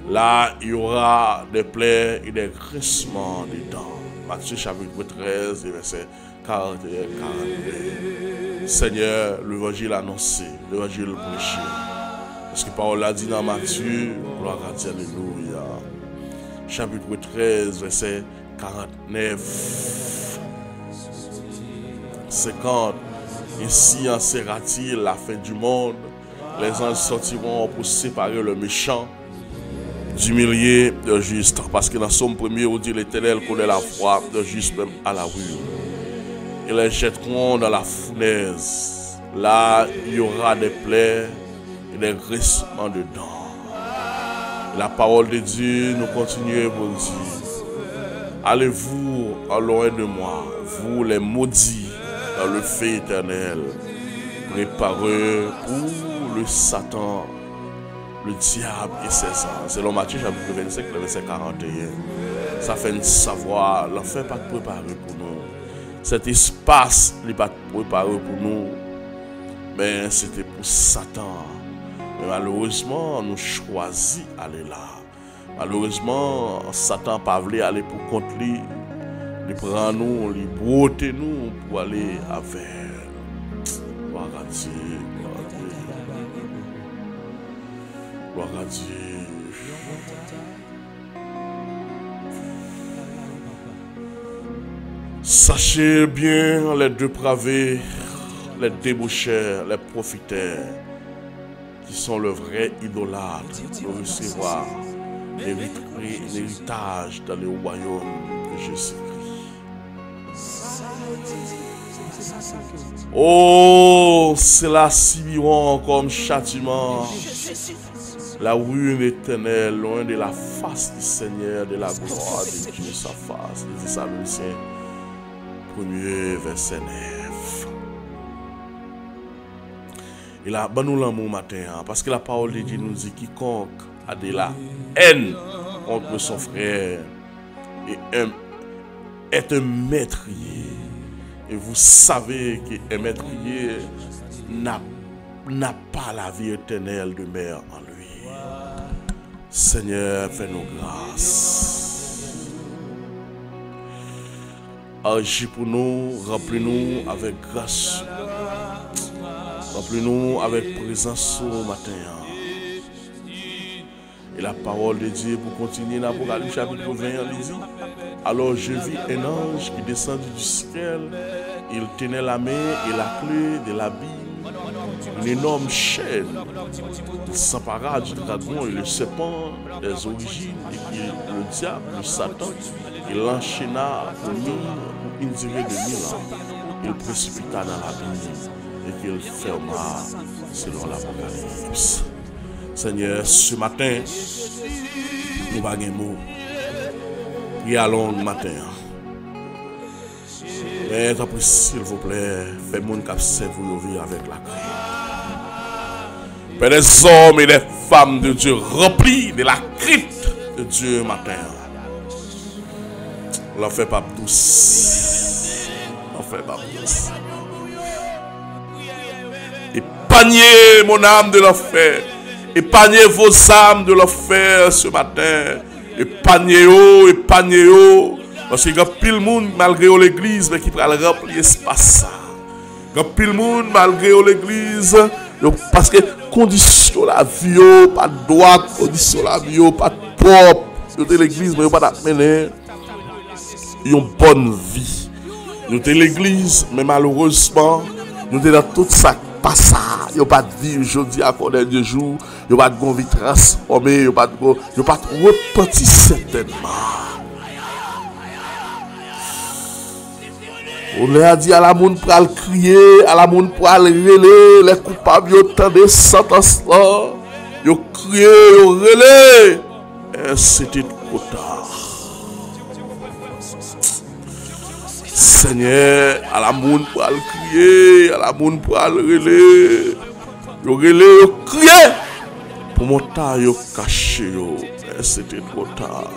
Là, il y aura des plaies et des grincements des dents. Matthieu chapitre 13, verset 40 et 42. Seigneur, l'évangile annoncé, l'évangile prêché. Parce que Paul l'a dit dans Matthieu, gloire à Dieu, alléluia. Chapitre 13, verset 49. 50. Ainsi en sera-t-il la fin du monde. Les anges sortiront pour séparer le méchant du milieu de juste. Parce que dans Somme 1er, on dit l'Éternel connaît la foi de juste même à la rue. Ils les jetteront dans la fournaise. Là, il y aura des plaies et des grincements de dents. La parole de Dieu nous continue pour dire, allez-vous en loin de moi, vous les maudits, dans le feu éternel, préparé pour le Satan, le diable et ses anges. Selon Matthieu chapitre 25, le verset 41. Ça fait savoir, l'enfer n'est pas préparé pour nous. Cet espace n'est pas préparé pour nous, mais c'était pour Satan. Mais malheureusement, nous choisissons d'aller là. Malheureusement, Satan n'a pas voulu aller pour contre lui. Il prend nous, il brote nous pour aller avec. Gloire à Dieu, gloire à Dieu. Gloire à Dieu. Sachez bien les dépravés, les débaucheurs, les profiteurs, qui sont le vrai idolâtre, de recevoir l'héritage dans le royaume de Jésus-Christ. Oh, cela subiront comme châtiment la ruine éternelle, loin de la face du Seigneur, de la gloire de Dieu, sa face. Les Thessaloniciens, 1er verset 9. Et là, nous l'amour matin, parce que la parole de Dieu nous dit quiconque a de la haine contre son frère est un meurtrier. Et vous savez qu'un meurtrier n'a pas la vie éternelle demeure en lui. Seigneur, fais-nous grâce. Agis pour nous, remplis-nous avec grâce. Remplis-nous avec présence au matin. Et la parole de Dieu pour continuer dans l'Apocalypse chapitre 20, elle dit: alors je vis un ange qui descendit du ciel. Il tenait la main et la clé de l'abîme, une énorme chaîne. Il s'empara du dragon et le serpent des origines, et le diable, le Satan, il l'enchaîna pour une durée de 1000 ans. Il précipita dans l'abîme et qu'il ferma selon l'Apocalypse. Seigneur, ce matin, nous n'avons pas de mots. Et allons le matin. Mais s'il vous plaît, faites-moi une capsule vous vivre avec la crainte. Père des hommes et des femmes de Dieu remplis de la crainte de Dieu matin. On fait pas douce. On fait pas douce. Épargnez mon âme de l'enfer. Épargnez vos âmes de l'enfer ce matin. Épargnez-vous, épargnez-vous. Parce qu'il y a pile monde malgré l'église, mais qui peut remplir l'espace. Il y a pile monde malgré l'église, parce que condition la vie, pas de droite, condition la vie, pas de propre. Vous l'église, mais pas d'amener une bonne vie. Vous êtes l'église, mais malheureusement, vous êtes dans tout ça. Pas ça, il n'y a pas de vie aujourd'hui à connaître des jours, il n'y a pas de vie transformée, il n'y a pas de repentir certainement. On a dit à la monde pour aller crier, à la monde pour aller relayer, les coupables ils entendaient sentence là, ils criaient, ils relaient, et c'était trop tard. Seigneur, à la monde pour aller crier, à la monde pour aller relayer, ils criaient, pour mon temps ils caché, et c'était trop tard.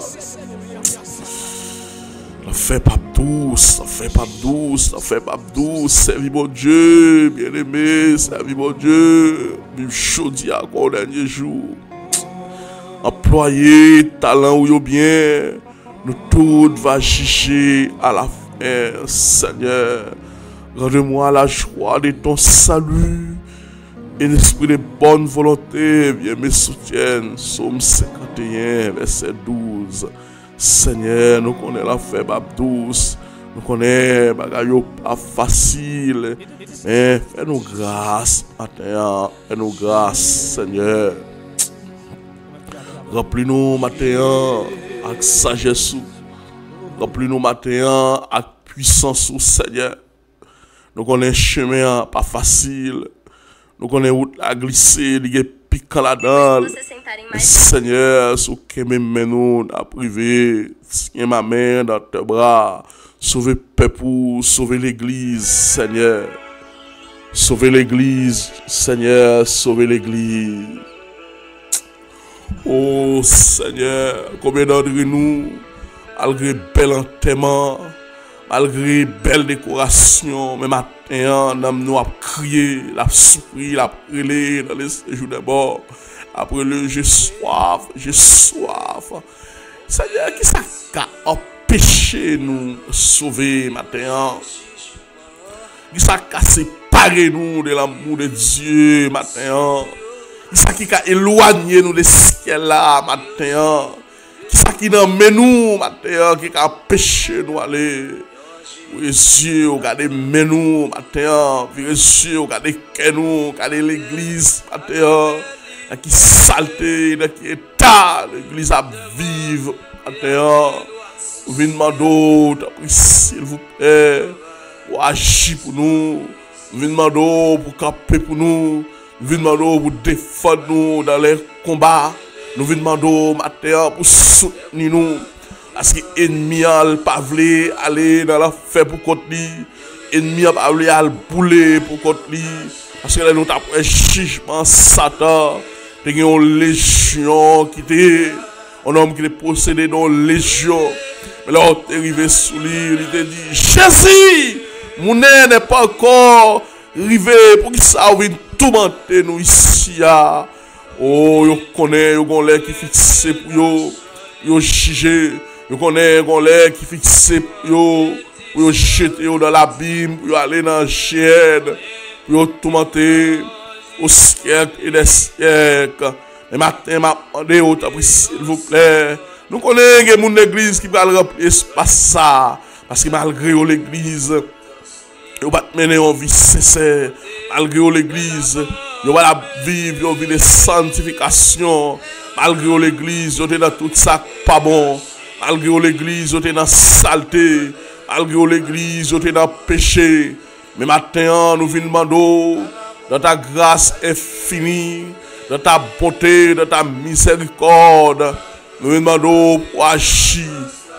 Ça fait pas douce, ça fait pas douce, ça fait pas douce. Servis mon Dieu, bien-aimé, servis mon Dieu. Vive chaudi à quoi au dernier jour. Employé, talent ou bien, nous tout va chicher à la fin, Seigneur. Rends-moi la joie de ton salut. Et l'esprit de bonne volonté, viens me soutienne. Psaume 51, verset 12. Seigneur, nous connaissons la faible douce, nous connaissons bagaille pas facile, mais fais-nous grâce matin, fais-nous grâce, Seigneur. Remplis-nous matin avec sagesse, remplis-nous matin avec puissance, Seigneur. Nous connaissons chemin pas facile, nous connaissons route à glisser, piquant là-dedans. Seigneur, sous que même nous à privé, tiens ma main dans tes bras, Sauvez peuple, sauvez l'église, Seigneur. Sauvez l'église, Seigneur, sauvez l'église. Oh Seigneur, combien d'entre nous, malgré bel enterrement, malgré belle décoration, mais matin, nous avons crié, la souffri, la brûlé dans les séjours de mort. Après le j'ai soif, j'ai soif. Seigneur, qui ça a empêché nous de sauver matin? Qui ça a séparé nous de l'amour de Dieu matin? Qui ça qui a éloigné nous de ciel là matin? Qui ça qui nous mène nous matin? Qui a empêché nous aller? Oui, Dieu, regardez nous matin. Oui, Dieu, regardez nous, regardez l'église matin. Qui saleté, qui état, l'église à vivre matin. Vous demandez, s'il vous plaît, pour agir pour nous. Nous demandons pour camper pour nous. Nous demandons pour défendre nous dans les combats. Nous demandons matin pour soutenir nous. Parce que l'ennemi n'a pas voulu aller dans la fête pour contre lui. L'ennemi n'a pas voulu aller bouler pour contre lui. Parce que là, nous avons un jugement Satan. Nous avons une légion qui était. Un homme qui est possédé dans une légion. Mais là, on est arrivé sous lui. Il te dit, Jésus, mon nez n'est pas encore arrivé pour qu'il s'arrive tourmenter nous ici. Oh, vous connaissez, vous connaissez qui fixé pour vous juger. Vous connaissez, vous connaissez qui fixé pour vous jeter dans l'abîme, pour aller dans le chien, pour vous tourmenter au siècle et des siècles. Et matin, m'a demandé, s'il vous plaît. Nous connaissons mon église qui va remplir l'espace ça. Parce que malgré l'église, vous va mener une vie sincère. Malgré l'église, vous va vivre une vie de sanctification. Malgré l'église, vous êtes dans tout ça pas bon. Malgré l'église, vous êtes dans la saleté. Malgré l'église, vous êtes dans le péché. Mais maintenant, nous venons demander dans ta grâce infinie, dans ta bonté, dans ta miséricorde. Nous demandons pour agir,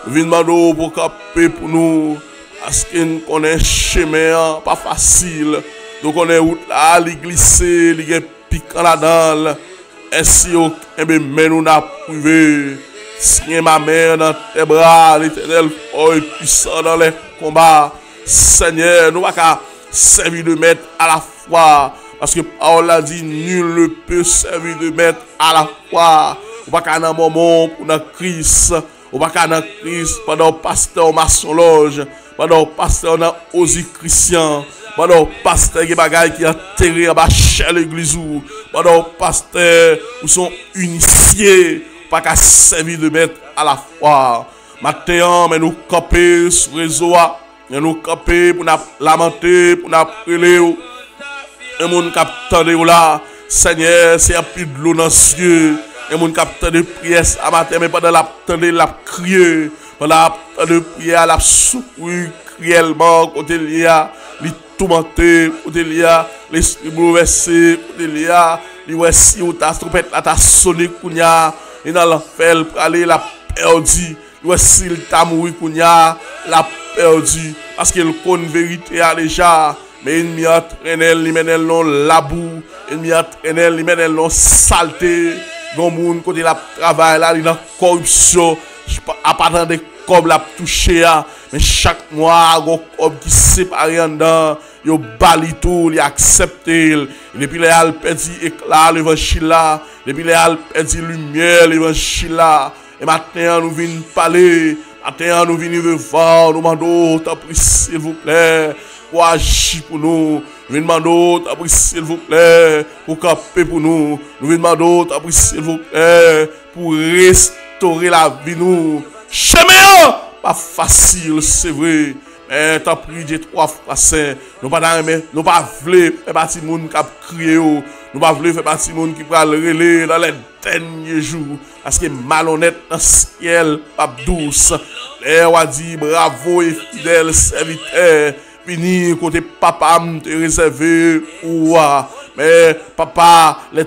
nous demandons pour camper pour nous, parce que nous connaissons chemin pas facile, nous connaissons route là, les glisser, les piquants là-dedans, ainsi mais nous n'a privé, si ma mère dans tes bras, l'Éternel fort et puissant dans les combats, Seigneur, nous ne pouvons pas servir de maître à la fois, parce que Paul a dit, nul ne peut servir de maître à la fois. Ou pas qu'un moment pour notre Christ, ou pas qu'un Christ pendant pasteur maçon loge, pendant pasteur dans Osi Christian, pendant pasteur qui bagaille qui a terré en bas chez l'église ou pendant pasteur où sont initiés, pas qu'à servir de maître à la fois. Maintenant, mais nous camper sur le réseau, nous camper pour nous lamenter, pour nous prier. Et mon capitaine là, Seigneur, c'est un peu de l'eau dans les cieux. Et mon capteur de prière à matin, mais pendant la crier, pendant la de prière, la souffrir cruellement, côté l'IA, les tourmenter, côté l'IA, l'esprit bouleversé, côté l'IA, les voici où ta trompette, ta sonné, kounya, et dans l'enfer, pour aller la perdu, voici le tamoui, kounya, la perdu, parce qu'il connaît vérité déjà, mais il m'y entraîne, il mène non la boue, il m'y entraîne, il mène non saleté. Dans le monde, côté la travail, là, il y a corruption. À part de comme la touché, mais chaque mois, il y a un cob qui sépare en dedans. Il y a bali tout, il accepte. Et puis, il y a perdu éclat, l'évangile là. Et puis, il y a perdu lumière, l'évangile là. Et maintenant, nous venons parler. Maintenant, nous venons voir. Nous demandons, s'il vous plaît, pour agir pour nous. Nous demandons, s'il vous plaît, pour camper pour nous. Nous demandons, s'il vous plaît, pour restaurer la vie nous. Chemin, pas facile, c'est vrai. Mais t'as prié 3 fois saint. Nous pas voulu faire partie de monde qui a crié. Nous pas voulu faire partie de monde qui va le relayer dans les derniers jours. Parce que malhonnête dans le ciel, pas douce. Et on a dit bravo et fidèle serviteur. Fini côté papa te réservé ou mais papa les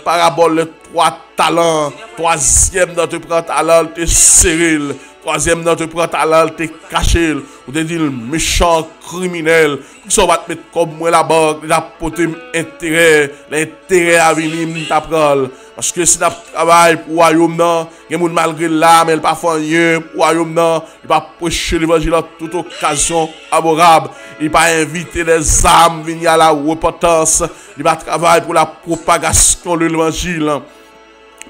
paraboles, les 3 talents, troisième dans te prend talent te serré, troisième nan te prend talent, te caché, ou te dit méchant criminel, qui sont va te mettre comme moi la banque, la porter intérêt, l'intérêt à venir t'apprendre. Parce que si tu travailles pour le royaume, il y a des gens malgré l'âme, il pas fait rien pour le royaume, il va prêcher l'évangile à toute occasion favorable, il va inviter les âmes à venir à la repentance, il va travailler pour la propagation de l'évangile.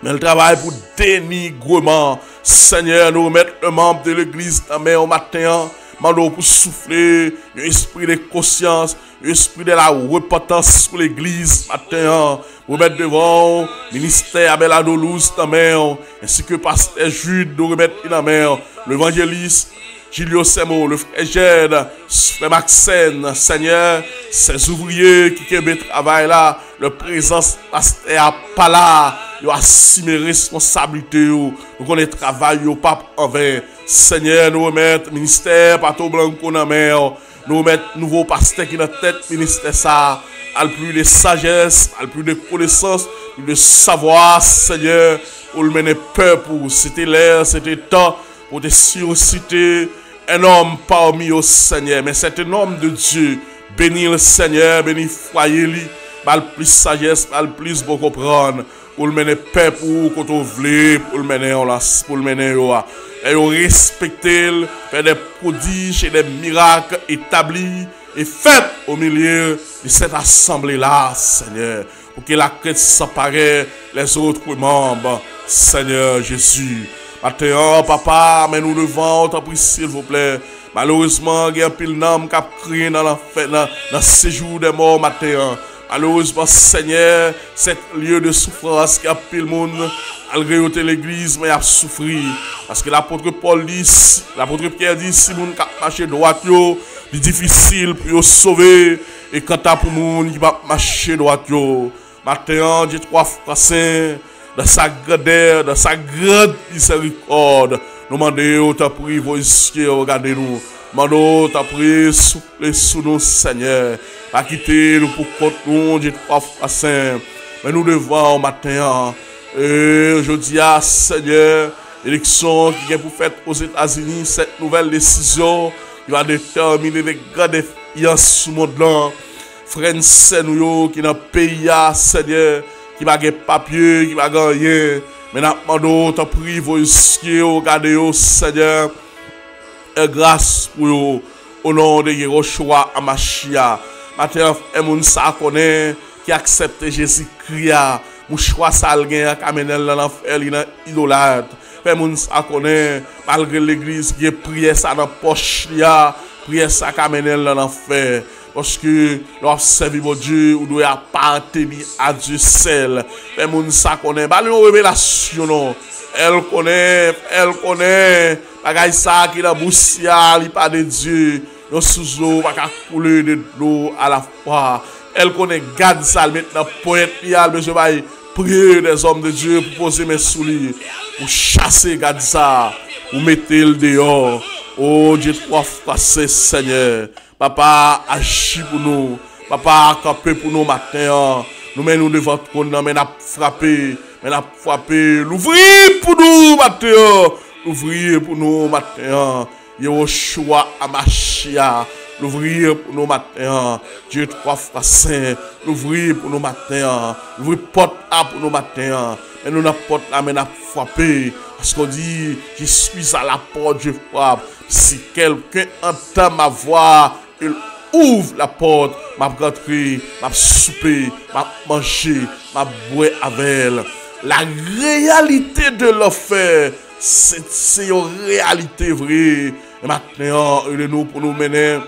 Mais le travail pour dénigrement. Seigneur, nous remettre le membre de l'église dans main au matin. Mando pour souffler un esprit de conscience, un esprit de la repentance pour l'église matin. Nous remettre devant le ministère Abel Adolouz dans main. Ainsi que pasteur Jude, nous remettre dans main. L'évangéliste Julio Semo, le frère Gède, le frère Maxène, Seigneur, ces ouvriers qui travaillent là, le présence pasteur pas là. Yo assumé responsabilité yo, nous connaît travail yo pape envers. Seigneur, nous remettre ministère Pato Blanco dans mer, nous remettre nouveau pasteur qui dans tête ministère ça, al plus de sagesse, al plus de connaissance, plus de savoir, Seigneur, pour le mener peuple, c'était l'air, c'était temps pour te susciter un homme parmi eux, Seigneur, mais c'est un homme de Dieu. Bénis le Seigneur, bénis foyer lui, mal plus sagesse, mal plus pour comprendre. Pour le mener paix pour qu'on voulait, pour le mener pour le mener et respecter, faire des prodiges et des miracles établis et faits au milieu de cette assemblée là, Seigneur, pour que la crête s'apparaisse les autres membres, Seigneur Jésus. Maintenant, papa, mais nous devons t'en prier s'il vous plaît. Malheureusement, il y a un pile d'âme qui a crié dans le séjour des morts matin. Malheureusement, Seigneur, cet lieu de souffrance qui a pris le monde, malgré l'église, mais il a souffert. Parce que l'apôtre Paul dit, l'apôtre Pierre dit, si moun ka marcher droit, c'est difficile pour sauver. Et quand t'as pour moun qui va marcher droit, maintenant, Dieu trois fois saint, dans sa grandeur, dans sa grande miséricorde, nous demandons, t'as pris vos yeux, regardez-nous. Mando, t'as pris, soufflez sous nous, Seigneur. Pas quitter nous pour compte nous, Dieu trois fois saint. Mais nous devons matin. Et je dis à Seigneur, l'élection qui est pour faire aux États-Unis, cette nouvelle décision, qui va déterminer les grandes défiances sous le monde. Frères nous qui dans le pays, Seigneur, qui va gagner papier, qui va gagner. Mais nous demandons, t'as pris vos yeux, regardez, Seigneur. Et grâce pour vous, au nom de Yehoshua Amashia. Maintenant, moun sa connaît qui accepte Jésus-Christ. Mon choix ça gagne à amener dans l'enfer, il est idolâtre. Moun sa connaît malgré l'église qui prié ça dans poche là, prié ça amener dans l'enfer. Parce que lorsque servir mon Dieu, vous devez appartenir à Dieu seul. Moun sa connaît pas une révélation non. Elle connaît. Bagay ça qui dans bouche il pas de Dieu. Nos sous-eau pas couler de l'eau à la fois. Elle connaît garde ça maintenant poète il besoin de prier des hommes de Dieu pour poser mes souliers pour chasser garde ça pour mettre le dehors. Oh Dieu trois fois Seigneur. Papa agis pour nous. Papa camper pour nous matin. Nous mettons devant ton nom mais n'a frappé, l'ouvrir pour nous matin. L'ouvrir pour nous matin. Yehoshua Amashia. L'ouvrir pour nous matin. Dieu trois fois saint. L'ouvrir pour nous matin. L'ouvrir porte pour nous matin. Mais nous n'avons porte là, mais nous frappé. Parce qu'on dit, je suis à la porte, je frappe. Si quelqu'un entend ma voix, il ouvre la porte, m'a rentré, m'a soupé, m'a mangé, m'a boire avec elle. La réalité de l'enfer, c'est une réalité vraie. Et maintenant, aidez-nous pour nous mener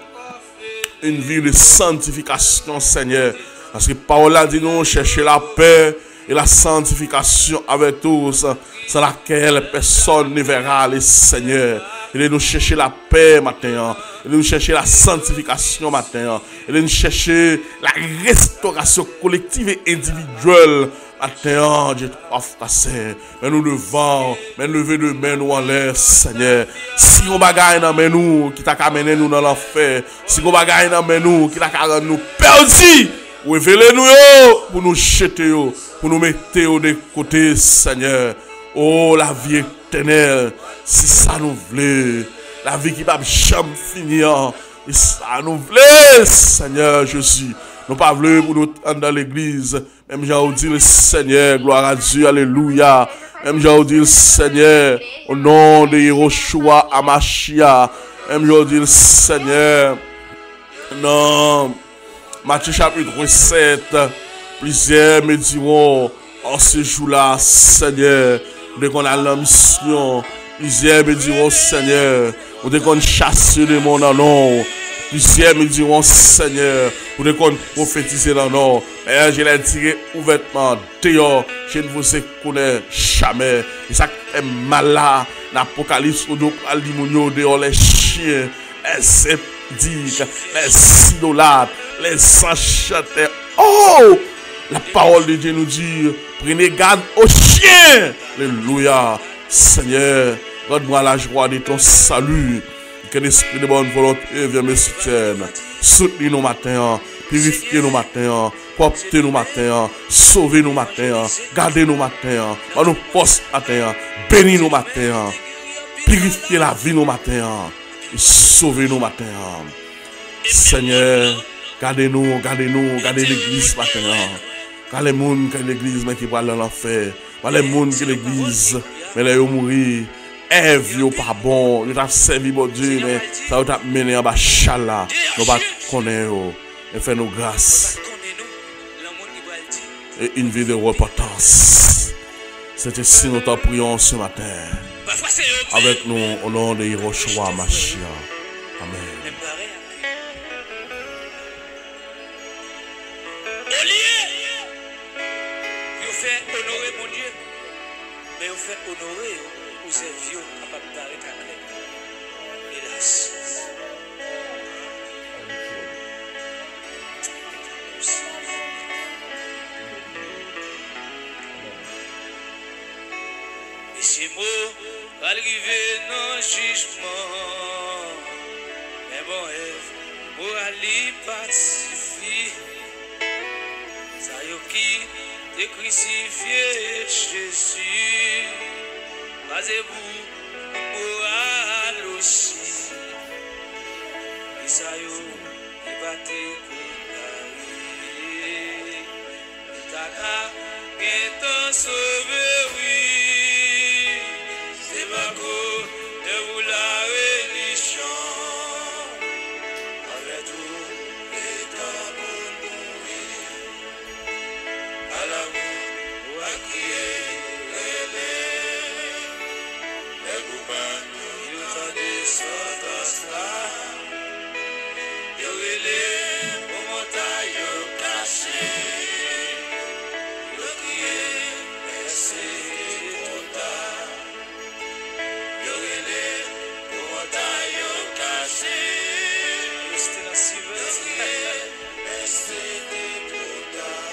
une vie de sanctification, Seigneur. Parce que Paul a dit nous chercher la paix et la sanctification avec tous, sans laquelle personne ne verra le Seigneur. Aidez-nous chercher la paix matin. Aidez-nous chercher la sanctification matin. Aidez-nous chercher la restauration collective et individuelle. Matin, Dieu trois fois saint. Mais nous devons, mais lever de main nous en l'air, Seigneur. Si on bagaille dans nous, qui t'a amené nous dans l'enfer. Si on bagaille dans nous, qui t'a rendu nous perdus. Révélez-nous pour nous jeter, pour nous mettre de côté, Seigneur. Oh, la vie éternelle, c'est ça nous voulons. La vie qui va jamais finir. Et ça nous voulons, Seigneur Jésus. Nous pas voulons pour nous entrer dans l'église. Même j'ai dit le Seigneur, gloire à Dieu, alléluia. Même j'ai dit le Seigneur, au nom de Yehoshua Amashia. Même j'ai dit le Seigneur, non. Matthieu chapitre 7, plusieurs me diront, en ce jour-là, Seigneur, dès qu'on a la mission, plusieurs me diront, Seigneur, dès qu'on chasse le monde en nom, plusieurs me diront, Seigneur, dès qu'on prophétise en nom, mais je l'ai tiré ouvertement dehors, je ne vous connais jamais. Et ça est malade, l'Apocalypse, où nous allons dehors les chiens, les sceptiques, les idolâtres, les enchantés. Oh! La parole de Dieu nous dit, prenez garde aux chiens. Alléluia. Seigneur, donne-moi la joie de ton salut. Que l'esprit de bonne volonté vienne me soutenir. Soutenez nous matin, purifiez nous matin, portez nous matin, sauvez nous matin, gardez nous matin, nous force matin, bénis nous matin, purifiez la vie nous matin, et sauvez nous matin. Seigneur, gardez-nous, gardez l'église matin. Quand les gens qui l'église mais qui parlent dans l'enfer, quand les gens qui l'église mais les gens mourir, Ève yo pas bon, yo t'a servi bon Dieu mais ça t'a mené en bas chala, nous pas connaître et faire nos grâces. Et une vie de repentance. C'est ainsi nous t'en prions ce matin. Avec nous au nom de Yehoshua Mashiach. Amen. Honorer mon Dieu, mais vous faites honorer aux vieux capables d'arrêter à clé. Hélas. Et ces mots arriver dans le jugement. Mais bon, pour aller pacifier, ça y est qui de crucifié Jésus, basez-vous pour aussi. Et ça y est, il va te comparer. Tana, bientôt sauvé, oui. C'est ma go de vous la religion. Avec tout, les temps pour mourir. À l'amour, ou à crier, les goumans, ils ont des sortes là. Ils ont les montagnes cachées. Ils ont crié, mais c'est trop tard. Ils ont les montagnes cachées. Ils ont crié, mais c'est trop tard.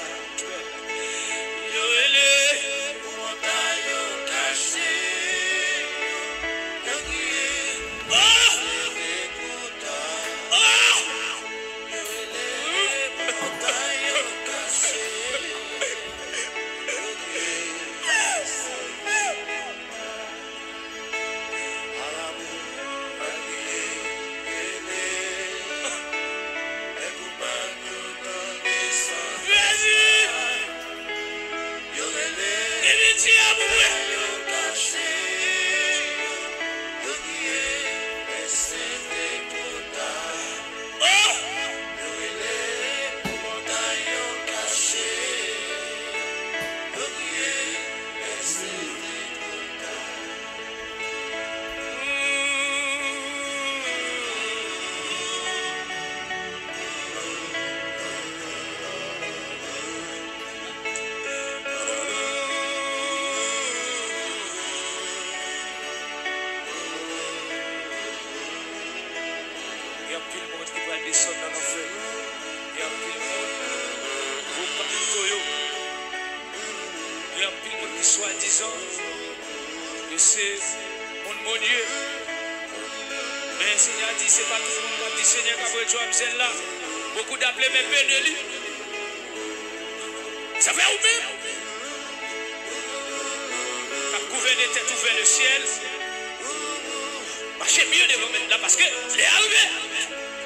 Soi-disant que c'est mon Dieu. Mais le Seigneur dit, c'est pas tout le monde qui dit Seigneur, quand tu as là, beaucoup d'appelés mes pères de lui. Ça fait où même? des têtes ouvertes le ciel. Marchez mieux devant là parce que c'est arrivé.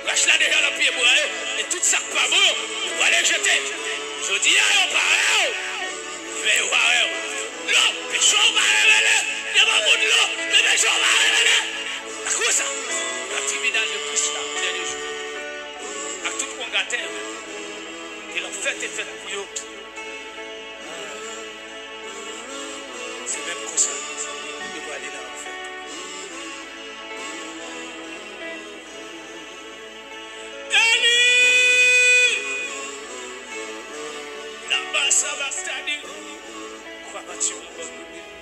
Lâche là déjà la pied pour aller. Et tout ça pas bon. On va les jeter. Je dis à eux, pareil. Mais pareil. L'eau, pécho va révéler. Devant mon l'eau, le pécho va révéler. À quoi ça? La tribunal de Christ là, pour les jours. À tout mon gâteau. Et la fête est faite pour eux. C'est même comme ça. Il va aller dans la fête. Là-bas, ça va standing. Quoi vas-tu me